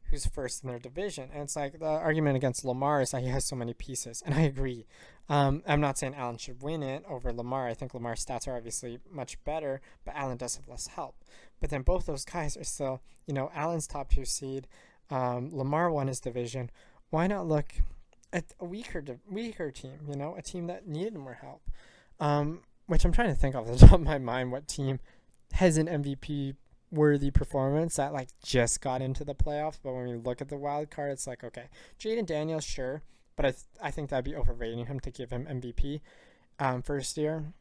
Speaker 1: who's first in their division? And it's like the argument against Lamar is that he has so many pieces. And I agree. I'm not saying Allen should win it over Lamar. I think Lamar's stats are obviously much better, but Allen does have less help. But then both those guys are still, Allen's top 2 seed. Lamar won his division. Why not look at a weaker team, a team that needed more help? Which I'm trying to think off the top of my mind what team has an MVP worthy performance that just got into the playoffs. But when we look at the wild card, it's okay, Jaden Daniels, sure, but I think that'd be overrating him to give him MVP first year,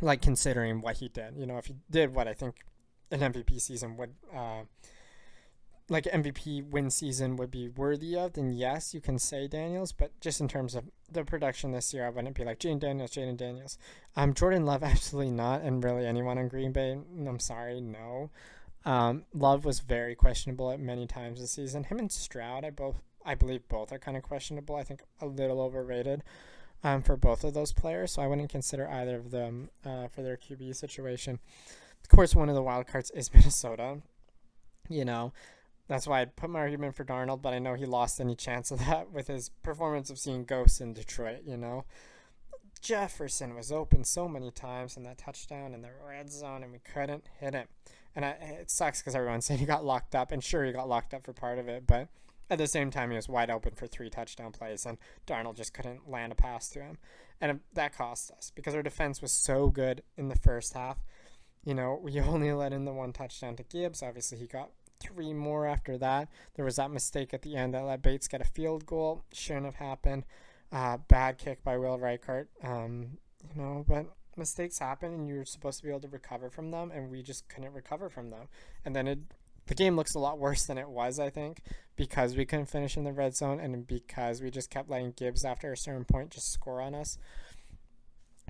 Speaker 1: considering what he did. If he did what I think an MVP season would MVP win season would be worthy of, then yes, you can say Daniels. But just in terms of the production this year, I wouldn't be like Jaden Daniels. Jordan Love, absolutely not. And really anyone in Green Bay, I'm sorry, no. Love was very questionable at many times this season. Him and Stroud, I believe both are kind of questionable. I think a little overrated for both of those players. So I wouldn't consider either of them for their QB situation. Of course, one of the wild cards is Minnesota. That's why I put my argument for Darnold, but I know he lost any chance of that with his performance of seeing ghosts in Detroit, Jefferson was open so many times in that touchdown in the red zone, and we couldn't hit him. And it sucks because everyone's saying he got locked up, and sure, he got locked up for part of it, but at the same time, he was wide open for 3 touchdown plays, and Darnold just couldn't land a pass to him. And that cost us because our defense was so good in the first half. We only let in the 1 touchdown to Gibbs. Obviously, he got 3 more after that. There was that mistake at the end that let Bates get a field goal. Shouldn't have happened. Bad kick by Will Reichart. But mistakes happen, and you're supposed to be able to recover from them, and we just couldn't recover from them. And then the game looks a lot worse than it was, I think, because we couldn't finish in the red zone and because we just kept letting Gibbs after a certain point just score on us.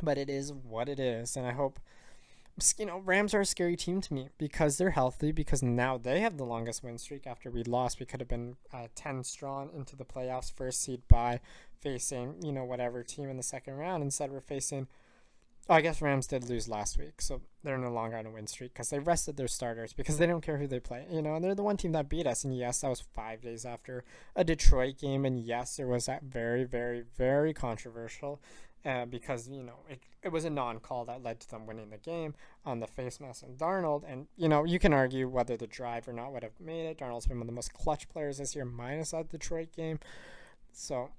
Speaker 1: But it is what it is, and I hope, Rams are a scary team to me because they're healthy, because now they have the longest win streak after we lost. We could have been 10 strong into the playoffs, first seed by facing, whatever team in the second round. Instead, we're facing, I guess Rams did lose last week, so they're no longer on a win streak because they rested their starters because they don't care who they play, and they're the one team that beat us. And yes, that was 5 days after a Detroit game, and yes, there was that very, very, very controversial because, it was a non-call that led to them winning the game on the face mask and Darnold. And, you can argue whether the drive or not would have made it. Darnold's been one of the most clutch players this year, minus that Detroit game. So,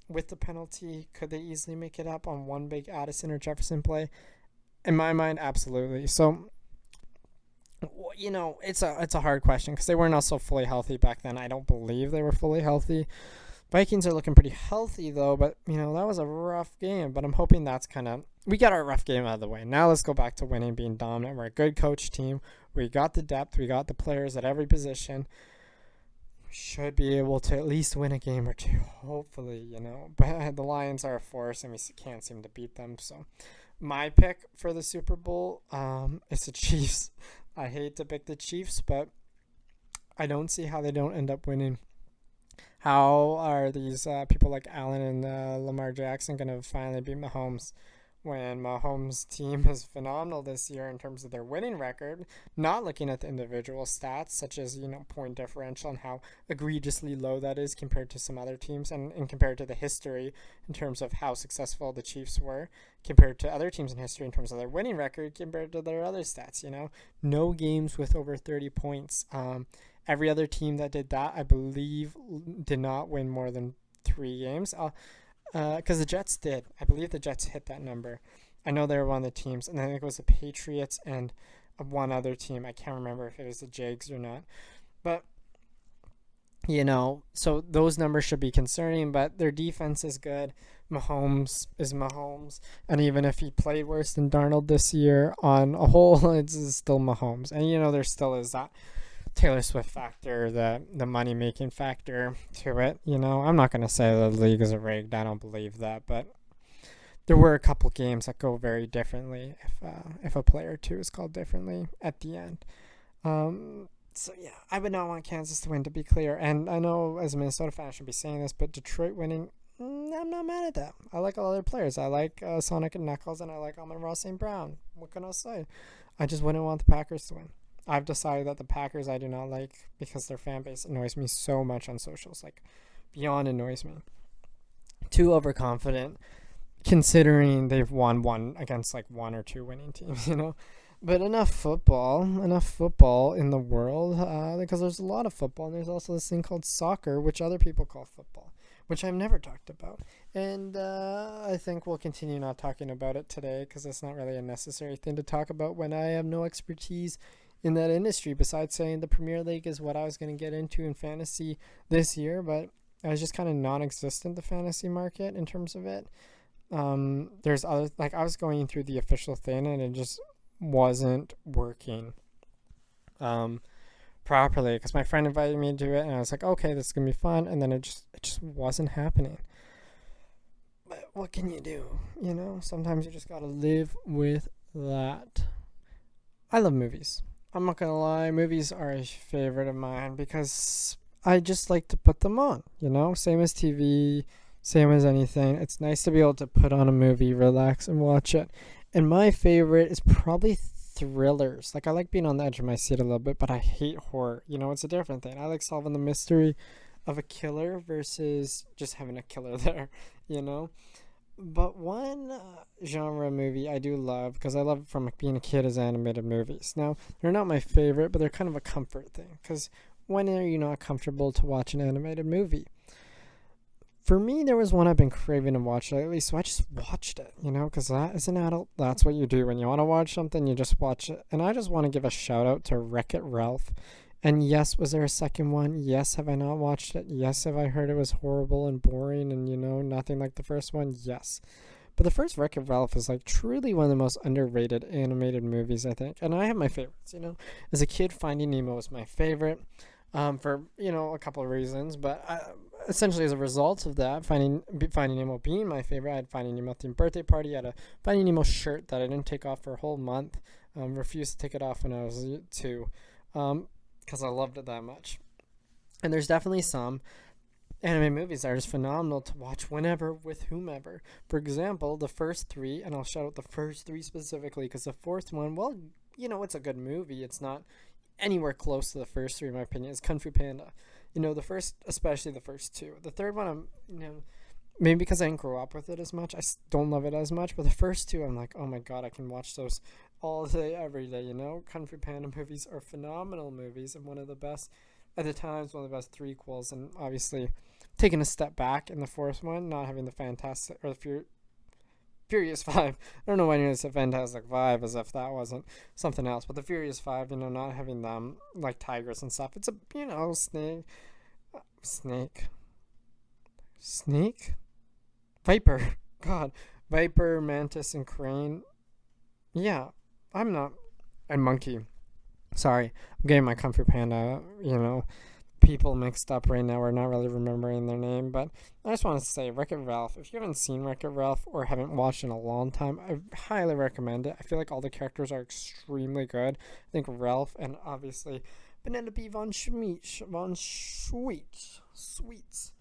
Speaker 1: with the penalty, could they easily make it up on one big Addison or Jefferson play? In my mind, absolutely. So, it's a hard question because they weren't also fully healthy back then. I don't believe they were fully healthy. Vikings are looking pretty healthy, though, but, that was a rough game. But I'm hoping we got our rough game out of the way. Now let's go back to winning, being dominant. We're a good coach team. We got the depth. We got the players at every position. Should be able to at least win a game or 2, hopefully, But the Lions are a force, and we can't seem to beat them. So my pick for the Super Bowl is the Chiefs. I hate to pick the Chiefs, but I don't see how they don't end up winning. How are these people like Allen and Lamar Jackson going to finally beat Mahomes when Mahomes' team is phenomenal this year in terms of their winning record, not looking at the individual stats such as, point differential and how egregiously low that is compared to some other teams and compared to the history in terms of how successful the Chiefs were compared to other teams in history in terms of their winning record compared to their other stats, No games with over 30 points. Every other team that did that, I believe, did not win more than 3 games. Because the Jets did. I believe the Jets hit that number. I know they were one of the teams, and I think it was the Patriots and one other team. I can't remember if it was the Jags or not. But, so those numbers should be concerning, but their defense is good. Mahomes is Mahomes. And even if he played worse than Darnold this year, on a whole, it's still Mahomes. And, there still is that Taylor Swift factor, the money-making factor to it. I'm not going to say the league is rigged. I don't believe that. But there were a couple games that go very differently if a player or two is called differently at the end. So, yeah, I would not want Kansas to win, to be clear. And I know as a Minnesota fan I shouldn't be saying this, but Detroit winning, I'm not mad at that. I like all their players. I like Sonic and Knuckles, and I like Amon-Ra St. Brown. What can I say? I just wouldn't want the Packers to win. I've decided that the Packers I do not like because their fan base annoys me so much on socials. Beyond annoys me. Too overconfident, considering they've won one against 1 or 2 winning teams, But enough football in the world, because there's a lot of football, and there's also this thing called soccer, which other people call football, which I've never talked about. And I think we'll continue not talking about it today because it's not really a necessary thing to talk about when I have no expertise in that industry, besides saying the Premier League is what I was going to get into in fantasy this year, but I was just kind of non-existent, the fantasy market, in terms of it. There's other, I was going through the official thing, and it just wasn't working properly, because my friend invited me to do it, and I was like, okay, this is going to be fun, and then it just wasn't happening. But what can you do? Sometimes you just got to live with that. I love movies. I'm not going to lie, movies are a favorite of mine because I just like to put them on, Same as TV, same as anything. It's nice to be able to put on a movie, relax, and watch it. And my favorite is probably thrillers. I like being on the edge of my seat a little bit, but I hate horror. It's a different thing. I like solving the mystery of a killer versus just having a killer there, But one genre movie I do love, because I love it from being a kid, is animated movies. Now, they're not my favorite, but they're kind of a comfort thing. Because when are you not comfortable to watch an animated movie? For me, there was one I've been craving to watch lately, so I just watched it, because as an adult, that's what you do. When you want to watch something, you just watch it. And I just want to give a shout out to Wreck-It Ralph. And yes, was there a second one? Yes, have I not watched it? Yes, have I heard it was horrible and boring and, nothing like the first one? Yes. But the first Wreck-It Ralph is like truly one of the most underrated animated movies, I think. And I have my favorites. As a kid, Finding Nemo was my favorite. For a couple of reasons, but essentially as a result of that, Finding Nemo being my favorite, I had Finding Nemo themed birthday party. I had a Finding Nemo shirt that I didn't take off for a whole month. Refused to take it off when I was 2, because I loved it that much. And there's definitely some anime movies that are just phenomenal to watch whenever, with whomever. For example, the first 3, and I'll shout out the first 3 specifically, because the fourth one, well, it's a good movie. It's not anywhere close to the first 3 in my opinion. Is Kung Fu Panda. Especially the first 2. The third one, maybe because I didn't grow up with it as much, I don't love it as much. But the first 2, I'm like, oh my god, I can watch those all day, every day. Kung Fu Panda movies are phenomenal movies, and one of the best at the times, one of the best threequels. And obviously, taking a step back in the fourth one, not having the Fantastic or the Furious Five. I don't know why it's a Fantastic Five, as if that wasn't something else. But the Furious Five, not having them like tigers and stuff. It's a snake, viper. God, viper, mantis, and crane. Yeah, and monkey. Sorry, I'm getting my Kung Fu Panda, people mixed up right now. We're not really remembering their name, but I just want to say Wreck-It Ralph. If you haven't seen Wreck-It Ralph or haven't watched in a long time, I highly recommend it. I feel like all the characters are extremely good. I think Ralph and obviously Penelope von Schweetz is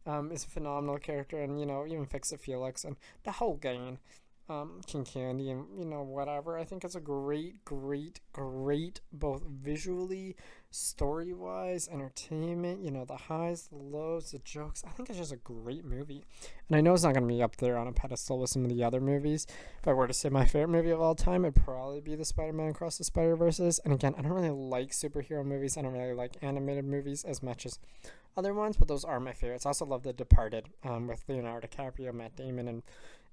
Speaker 1: a phenomenal character, and even Fix-It Felix and the whole gang. King Candy and whatever. I think it's a great both visually, story wise, entertainment, the highs, the lows, the jokes. I think it's just a great movie. And I know it's not going to be up there on a pedestal with some of the other movies. If I were to say my favorite movie of all time, it'd probably be the Spider-Man Across the Spider-Verses. And again, I don't really like superhero movies. I don't really like animated movies as much as other ones, but those are my favorites. I also love The Departed, with Leonardo DiCaprio, Matt Damon, and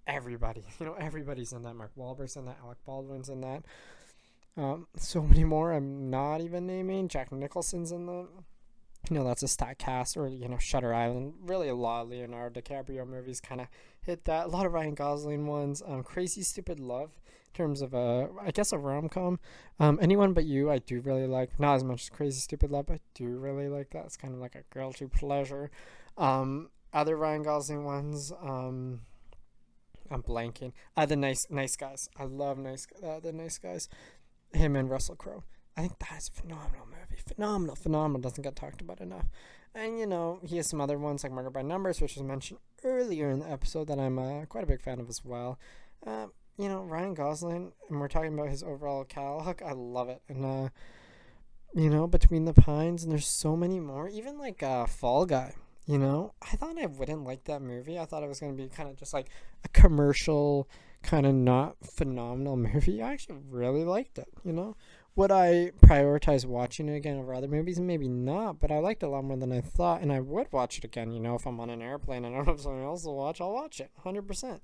Speaker 1: everybody. Everybody's in that. Mark Wahlberg's in that. Alec Baldwin's in that. So many more I'm not even naming. Jack Nicholson's in that. That's a stat cast. Or, Shutter Island. Really a lot of Leonardo DiCaprio movies kind of hit that. A lot of Ryan Gosling ones. Crazy Stupid Love, in terms of, I guess, a rom-com. Anyone But You, I do really like. Not as much as Crazy Stupid Love, but I do really like that. It's kind of like a guilty pleasure. Other Ryan Gosling ones, I'm blanking. The nice Guys. I love the Nice Guys. Him and Russell Crowe. I think that is a phenomenal movie. Phenomenal. Doesn't get talked about enough. And he has some other ones like Murder by Numbers, which was mentioned earlier in the episode, that I'm quite a big fan of as well. Ryan Gosling, and we're talking about his overall catalog. I love it. And Between the Pines, and there's so many more. Even like Fall Guy. I thought I wouldn't like that movie. I thought it was going to be kind of just like a commercial, kind of not phenomenal movie. I actually really liked it, Would I prioritize watching it again over other movies? Maybe not, but I liked it a lot more than I thought, and I would watch it again, if I'm on an airplane and I don't have something else to watch, I'll watch it, 100%.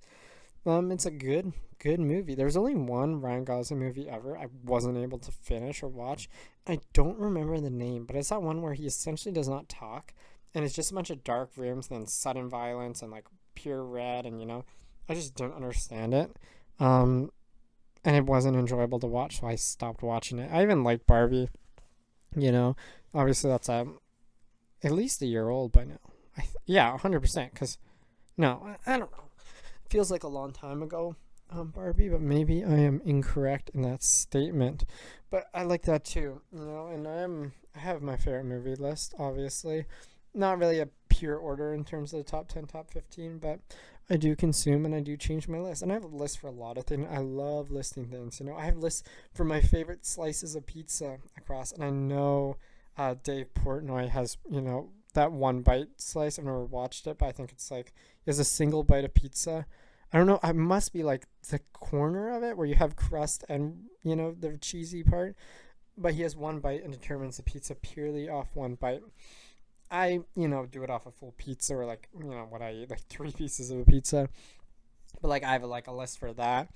Speaker 1: It's a good movie. There was only one Ryan Gosling movie ever I wasn't able to finish or watch. I don't remember the name, but it's that one where he essentially does not talk. And it's just a bunch of dark rooms, and then sudden violence, and like pure red, and I just didn't understand it. And it wasn't enjoyable to watch, so I stopped watching it. I even liked Barbie. Obviously that's at least a year old by now. 100%. Because I don't know. It feels like a long time ago, Barbie, but maybe I am incorrect in that statement. But I like that too, And I have my favorite movie list, obviously. Not really a pure order in terms of the top 10, top 15, but I do consume and I do change my list. And I have a list for a lot of things. I love listing things. I have lists for my favorite slices of pizza across. And I know Dave Portnoy has, that one bite slice. I've never watched it, but I think it's like, he has a single bite of pizza I don't know. I must be like the corner of it where you have crust and, the cheesy part. But he has one bite and determines the pizza purely off one bite. I, do it off a full pizza or like, what I eat, like 3 pieces of a pizza. But like I have like a list for that.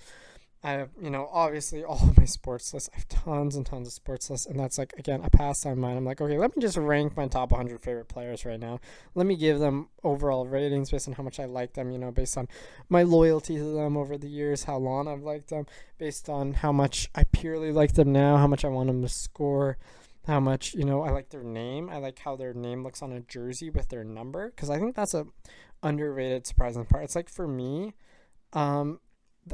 Speaker 1: I have, obviously all of my sports lists. I have tons and tons of sports lists. And that's like, again, a pastime of mine. I'm like, okay, let me just rank my top 100 favorite players right now. Let me give them overall ratings based on how much I like them, based on my loyalty to them over the years, how long I've liked them, based on how much I purely like them now, how much I want them to score, how much, I like their name. I like how their name looks on a jersey with their number. Because I think that's a underrated, surprising part. It's like for me,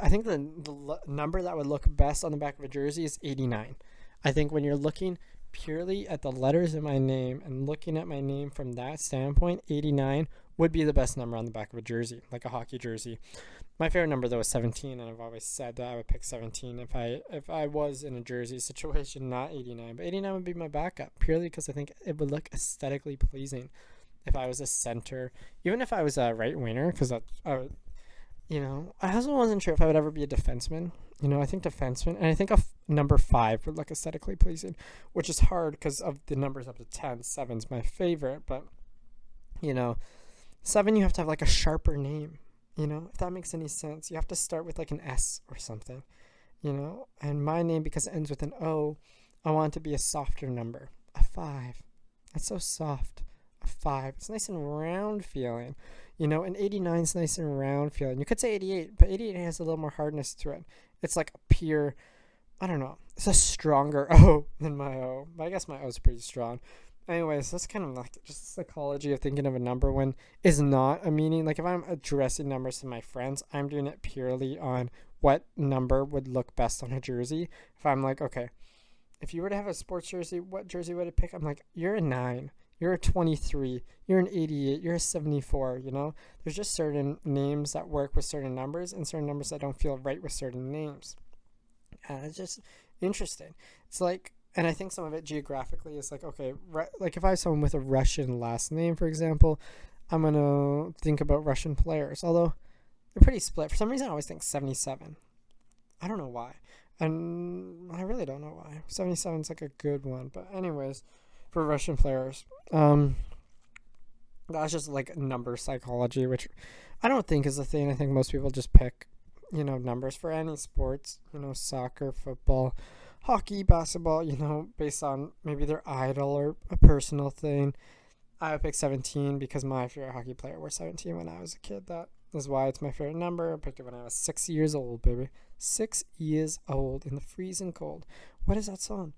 Speaker 1: I think the number that would look best on the back of a jersey is 89. I think when you're looking purely at the letters in my name and looking at my name from that standpoint, 89 would be the best number on the back of a jersey, like a hockey jersey. My favorite number though is 17, and I've always said that I would pick 17 if I was in a jersey situation, not 89. But 89 would be my backup purely because I think it would look aesthetically pleasing if I was a center, even if I was a right winger, because I also wasn't sure if I would ever be a defenseman. I think defenseman, and I think number 5 would look aesthetically pleasing, which is hard because of the numbers up to 10. 7's my favorite, but, 7, you have to have like a sharper name, if that makes any sense. You have to start with like an S or something, and my name, because it ends with an O, I want it to be a softer number, a 5. That's so soft. A 5. It's nice and round feeling. And 89 is nice and round feeling. You could say 88, but 88 has a little more hardness to it. It's like a pure, I don't know. It's a stronger O than my O. But I guess my O is pretty strong. Anyways, that's kind of like just the psychology of thinking of a number when is not a meaning. Like if I'm addressing numbers to my friends, I'm doing it purely on what number would look best on a jersey. If I'm like, okay, if you were to have a sports jersey, what jersey would I pick? I'm like, you're a 9. You're a 23, you're an 88, you're a 74, There's just certain names that work with certain numbers and certain numbers that don't feel right with certain names. And it's just interesting. It's like, and I think some of it geographically is like, okay, like if I have someone with a Russian last name, for example, I'm going to think about Russian players, although they're pretty split. For some reason, I always think 77. I don't know why. And I really don't know why. 77 is like a good one. But anyways, for Russian players, that's just like number psychology, which I don't think is a thing. I think most people just pick, numbers for any sports, soccer, football, hockey, basketball, based on maybe their idol or a personal thing. I would pick 17 because my favorite hockey player was 17 when I was a kid. That is why it's my favorite number. I picked it when I was 6 years old, baby. 6 years old in the freezing cold. What is that song?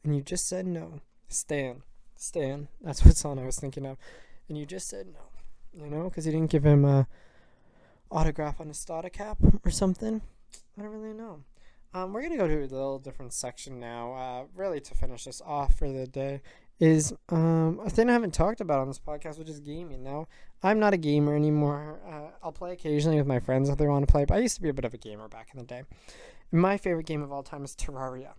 Speaker 1: And you just said no. Stan. That's what song I was thinking of. And you just said no. Because you didn't give him a autograph on his starter cap or something. I don't really know. We're going to go to a little different section now. Really to finish this off for the day is a thing I haven't talked about on this podcast, which is gaming. Now, I'm not a gamer anymore. I'll play occasionally with my friends if they want to play. But I used to be a bit of a gamer back in the day. My favorite game of all time is Terraria.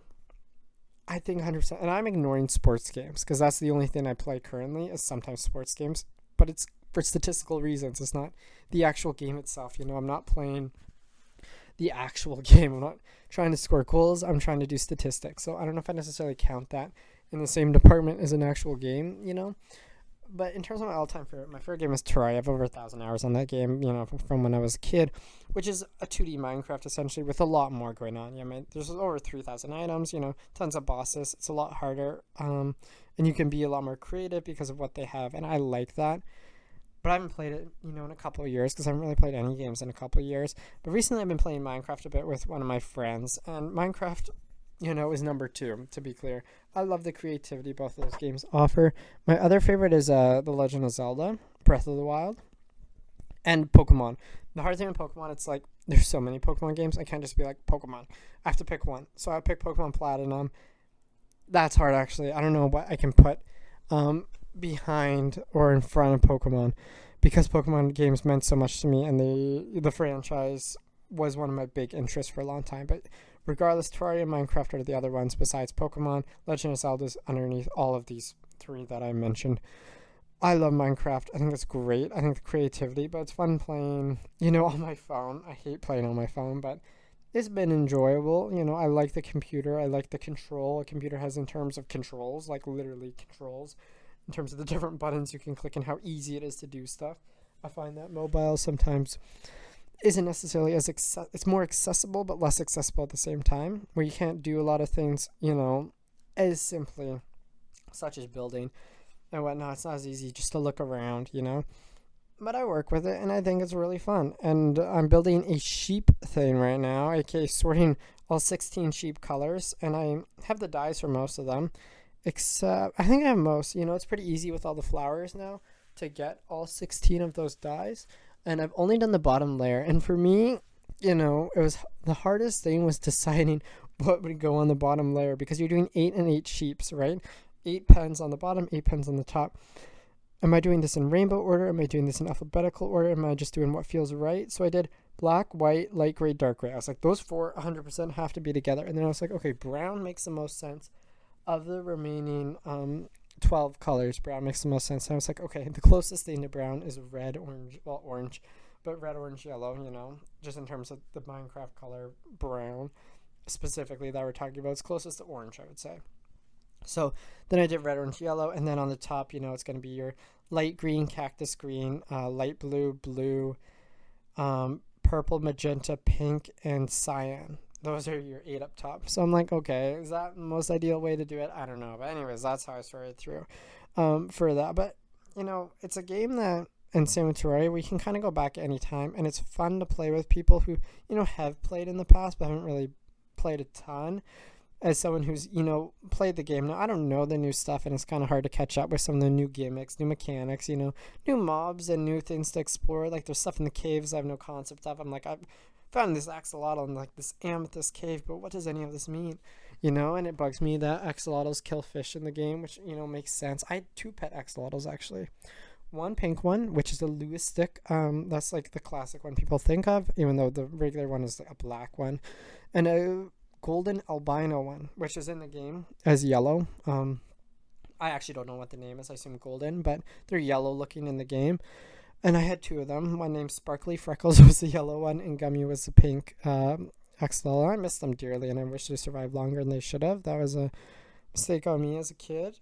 Speaker 1: I think 100%, and I'm ignoring sports games because that's the only thing I play currently is sometimes sports games, but it's for statistical reasons. It's not the actual game itself. I'm not playing the actual game. I'm not trying to score goals. I'm trying to do statistics. So I don't know if I necessarily count that in the same department as an actual game, But in terms of my all-time favorite, my favorite game is Terraria. I have over 1,000 hours on that game, from when I was a kid, which is a 2D Minecraft, essentially, with a lot more going on. There's over 3,000 items, tons of bosses. It's a lot harder, and you can be a lot more creative because of what they have, and I like that. But I haven't played it, in a couple of years, because I haven't really played any games in a couple of years. But recently I've been playing Minecraft a bit with one of my friends, and Minecraft is number 2, to be clear. I love the creativity both of those games offer. My other favorite is The Legend of Zelda, Breath of the Wild, and Pokemon. The hard thing with Pokemon, it's like, there's so many Pokemon games, I can't just be like, Pokemon. I have to pick one. So I pick Pokemon Platinum. That's hard, actually. I don't know what I can put behind or in front of Pokemon, because Pokemon games meant so much to me, and the franchise was one of my big interests for a long time. But regardless, Terraria and Minecraft are the other ones besides Pokemon. Legend of Zelda is underneath all of these 3 that I mentioned. I love Minecraft. I think it's great. I think the creativity, but it's fun playing, on my phone. I hate playing on my phone, but it's been enjoyable. I like the computer. I like the control a computer has in terms of controls, like literally controls, in terms of the different buttons you can click and how easy it is to do stuff. I find that mobile sometimes isn't necessarily it's more accessible, but less accessible at the same time, where you can't do a lot of things, as simply, such as building and whatnot. It's not as easy just to look around. But I work with it, and I think it's really fun. And I'm building a sheep thing right now, aka sorting all 16 sheep colors, and I have the dyes for most of them, except I think I have most. It's pretty easy with all the flowers now to get all 16 of those dyes, and I've only done the bottom layer. And for me, it was the hardest thing was deciding what would go on the bottom layer, because you're doing 8 and 8 sheeps, right? 8 pens on the bottom, 8 pens on the top. Am I doing this in rainbow order? Am I doing this in alphabetical order? Am I just doing what feels right? So I did black, white, light gray, dark gray. I was like, those 4 100% have to be together. And then I was like, okay, brown makes the most sense. Of the remaining 12 colors, brown makes the most sense. And I was like, okay, the closest thing to brown is red, orange, well, orange, but red, orange, yellow, just in terms of the Minecraft color brown specifically that we're talking about. It's closest to orange, I would say. So then I did red, orange, yellow, and then on the top, it's going to be your light green, cactus green, light blue, blue, purple, magenta, pink, and cyan. Those are your 8 up top. So I'm like, okay, is that the most ideal way to do it? I don't know. But anyways, that's how I started through for that. But, it's a game that, and same with Terraria, we can kind of go back anytime, and it's fun to play with people who, have played in the past but haven't really played a ton. As someone who's, played the game. Now, I don't know the new stuff, and it's kind of hard to catch up with some of the new gimmicks, new mechanics, new mobs and new things to explore. Like, there's stuff in the caves I have no concept of. I'm like, I've found this axolotl in, like, this amethyst cave, but what does any of this mean? And it bugs me that axolotls kill fish in the game, which, makes sense. I had 2 pet axolotls, actually. One pink one, which is a Lewis stick. That's, like, the classic one people think of, even though the regular one is a black one. And a golden albino one, which is in the game as yellow. I actually don't know what the name is. I assume golden, but they're yellow looking in the game. And I had 2 of them. One named Sparkly Freckles was the yellow one, and Gummy was the pink axolotl. I miss them dearly, and I wish they survived longer than they should have. That was a mistake on me as a kid.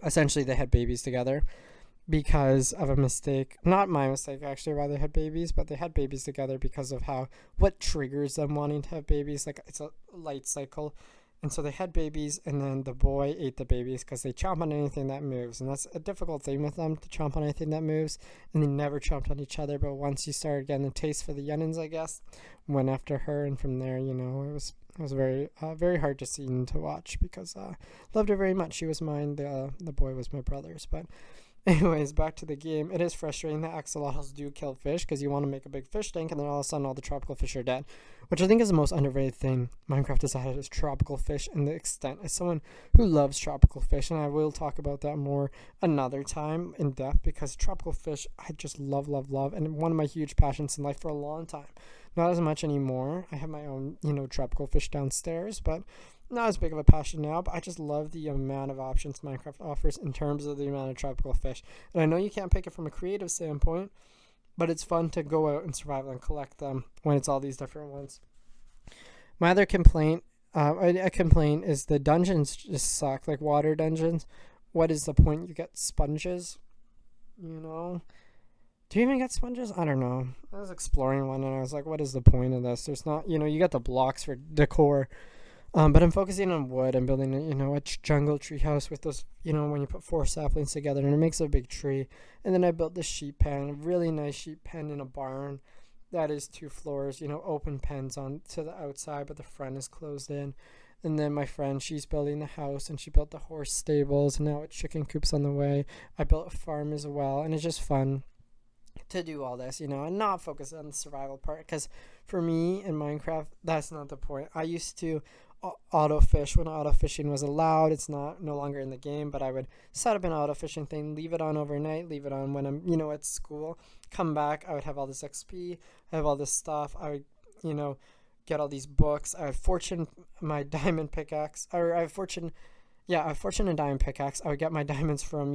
Speaker 1: Essentially, they had babies together because of a mistake. Not my mistake, actually, why they had babies, but they had babies together because of what triggers them wanting to have babies. Like, it's a light cycle. And so they had babies, and then the boy ate the babies because they chomp on anything that moves. And that's a difficult thing with them, to chomp on anything that moves. And they never chomped on each other. But once you started getting the taste for the youngins, I guess, went after her. And from there, it was very, very hard to see and to watch, because loved her very much. She was mine. The boy was my brother's. But anyways, back to the game. It is frustrating that axolotls do kill fish, because you want to make a big fish tank, and then all of a sudden all the tropical fish are dead, which I think is the most underrated thing Minecraft has had, is tropical fish, and the extent. As someone who loves tropical fish, and I will talk about that more another time in depth, because tropical fish I just love, and one of my huge passions in life for a long time. Not as much anymore. I have my own, tropical fish downstairs, but not as big of a passion now. But I just love the amount of options Minecraft offers in terms of the amount of tropical fish. And I know you can't pick it from a creative standpoint, but it's fun to go out and survive and collect them when it's all these different ones. My other complaint, is the dungeons just suck, like water dungeons. What is the point? You get sponges, Do you even get sponges? I don't know. I was exploring one, and I was like, what is the point of this? There's not, you get the blocks for decor. But I'm focusing on wood. I'm building, a jungle tree house with those, when you put 4 saplings together, and it makes a big tree. And then I built this sheep pen, a really nice sheep pen in a barn. That is 2 floors, open pens on to the outside, but the front is closed in. And then my friend, she's building the house, and she built the horse stables, and now it's chicken coops on the way. I built a farm as well, and it's just fun to do all this, and not focus on the survival part, because for me in Minecraft, that's not the point. I used to auto fish when auto fishing was allowed. It's no longer in the game, but I would set up an auto fishing thing, leave it on overnight, leave it on when I'm at school, come back, I would have all this XP, I have all this stuff, I would get all these books. I would fortune my diamond pickaxe, or I would fortune a fortune and diamond pickaxe. I would get my diamonds from,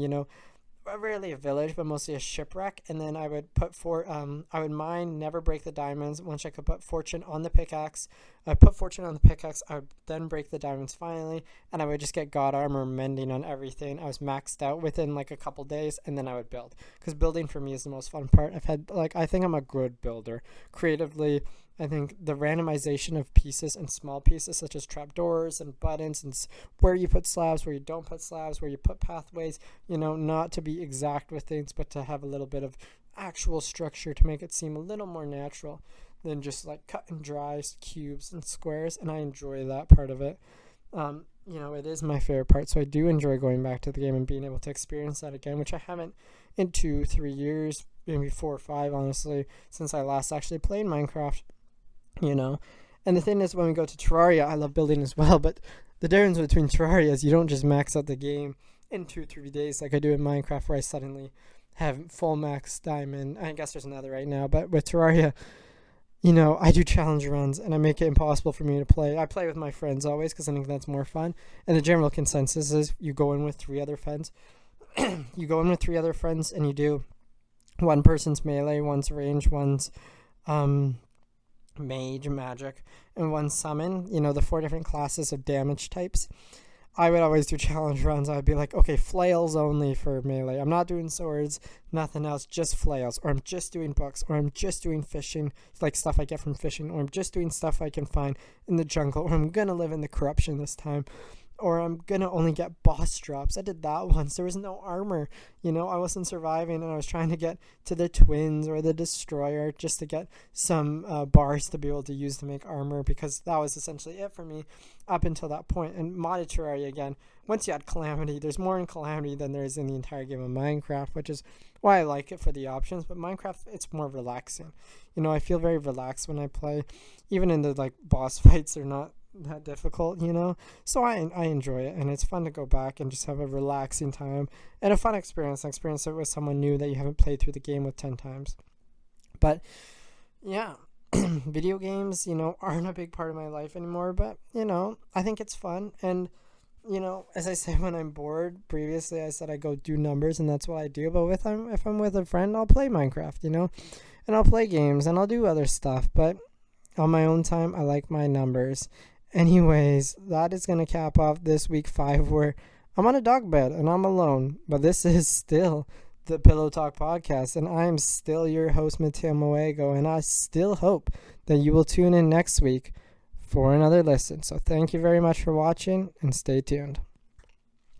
Speaker 1: rarely a village, but mostly a shipwreck. And then I would I would mine, never break the diamonds. Once I could put fortune on the pickaxe, I put fortune on the pickaxe. I would then break the diamonds finally, and I would just get god armor, mending on everything. I was maxed out within like a couple days, and then I would build, because building for me is the most fun part. I think I'm a good builder creatively. I think the randomization of pieces and small pieces, such as trapdoors and buttons, and where you put slabs, where you don't put slabs, where you put pathways, not to be exact with things, but to have a little bit of actual structure to make it seem a little more natural than just like cut and dry cubes and squares. And I enjoy that part of it. It is my favorite part. So I do enjoy going back to the game and being able to experience that again, which I haven't in 2-3 years, maybe 4 or 5, honestly, since I last actually played Minecraft. And the thing is, when we go to Terraria, I love building as well, but the difference between Terraria is you don't just max out the game in 2-3 days like I do in Minecraft, where I suddenly have full max diamond. I guess there's another right now, but with Terraria, I do challenge runs, and I make it impossible for me to play. I play with my friends always, because I think that's more fun, and the general consensus is you go in with 3 other friends. You go in with 3 other friends, and you do one person's melee, one's range, one's mage, magic, and one summon, the 4 different classes of damage types. I would always do challenge runs. I'd be like, okay, flails only for melee. I'm not doing swords, nothing else, just flails. Or I'm just doing books, or I'm just doing fishing, like stuff I get from fishing, or I'm just doing stuff I can find in the jungle, or I'm gonna live in the corruption this time, or I'm gonna only get boss drops. I did that once. There was no armor. I wasn't surviving, and I was trying to get to the twins or the destroyer just to get some bars to be able to use to make armor, because that was essentially it for me up until that point. And modded Terraria, again, once you add Calamity, there's more in Calamity than there is in the entire game of Minecraft, which is why I like it for the options. But Minecraft, it's more relaxing. I feel very relaxed when I play. Even in the boss fights, they're not that difficult, so I enjoy it, and it's fun to go back and just have a relaxing time and a fun experience it with someone new that you haven't played through the game with 10 times. But yeah, video games, aren't a big part of my life anymore, but I think it's fun. And as I say, when I'm bored, previously I said I go do numbers, and that's what I do. But if I'm with a friend, I'll play Minecraft, and I'll play games, and I'll do other stuff. But on my own time, I like my numbers. Anyways, that is going to cap off this week 5, where I'm on a dog bed and I'm alone. But this is still the Pillowtalk Podcast, and I am still your host, Mateo Moego, and I still hope that you will tune in next week for another listen. So thank you very much for watching, and stay tuned.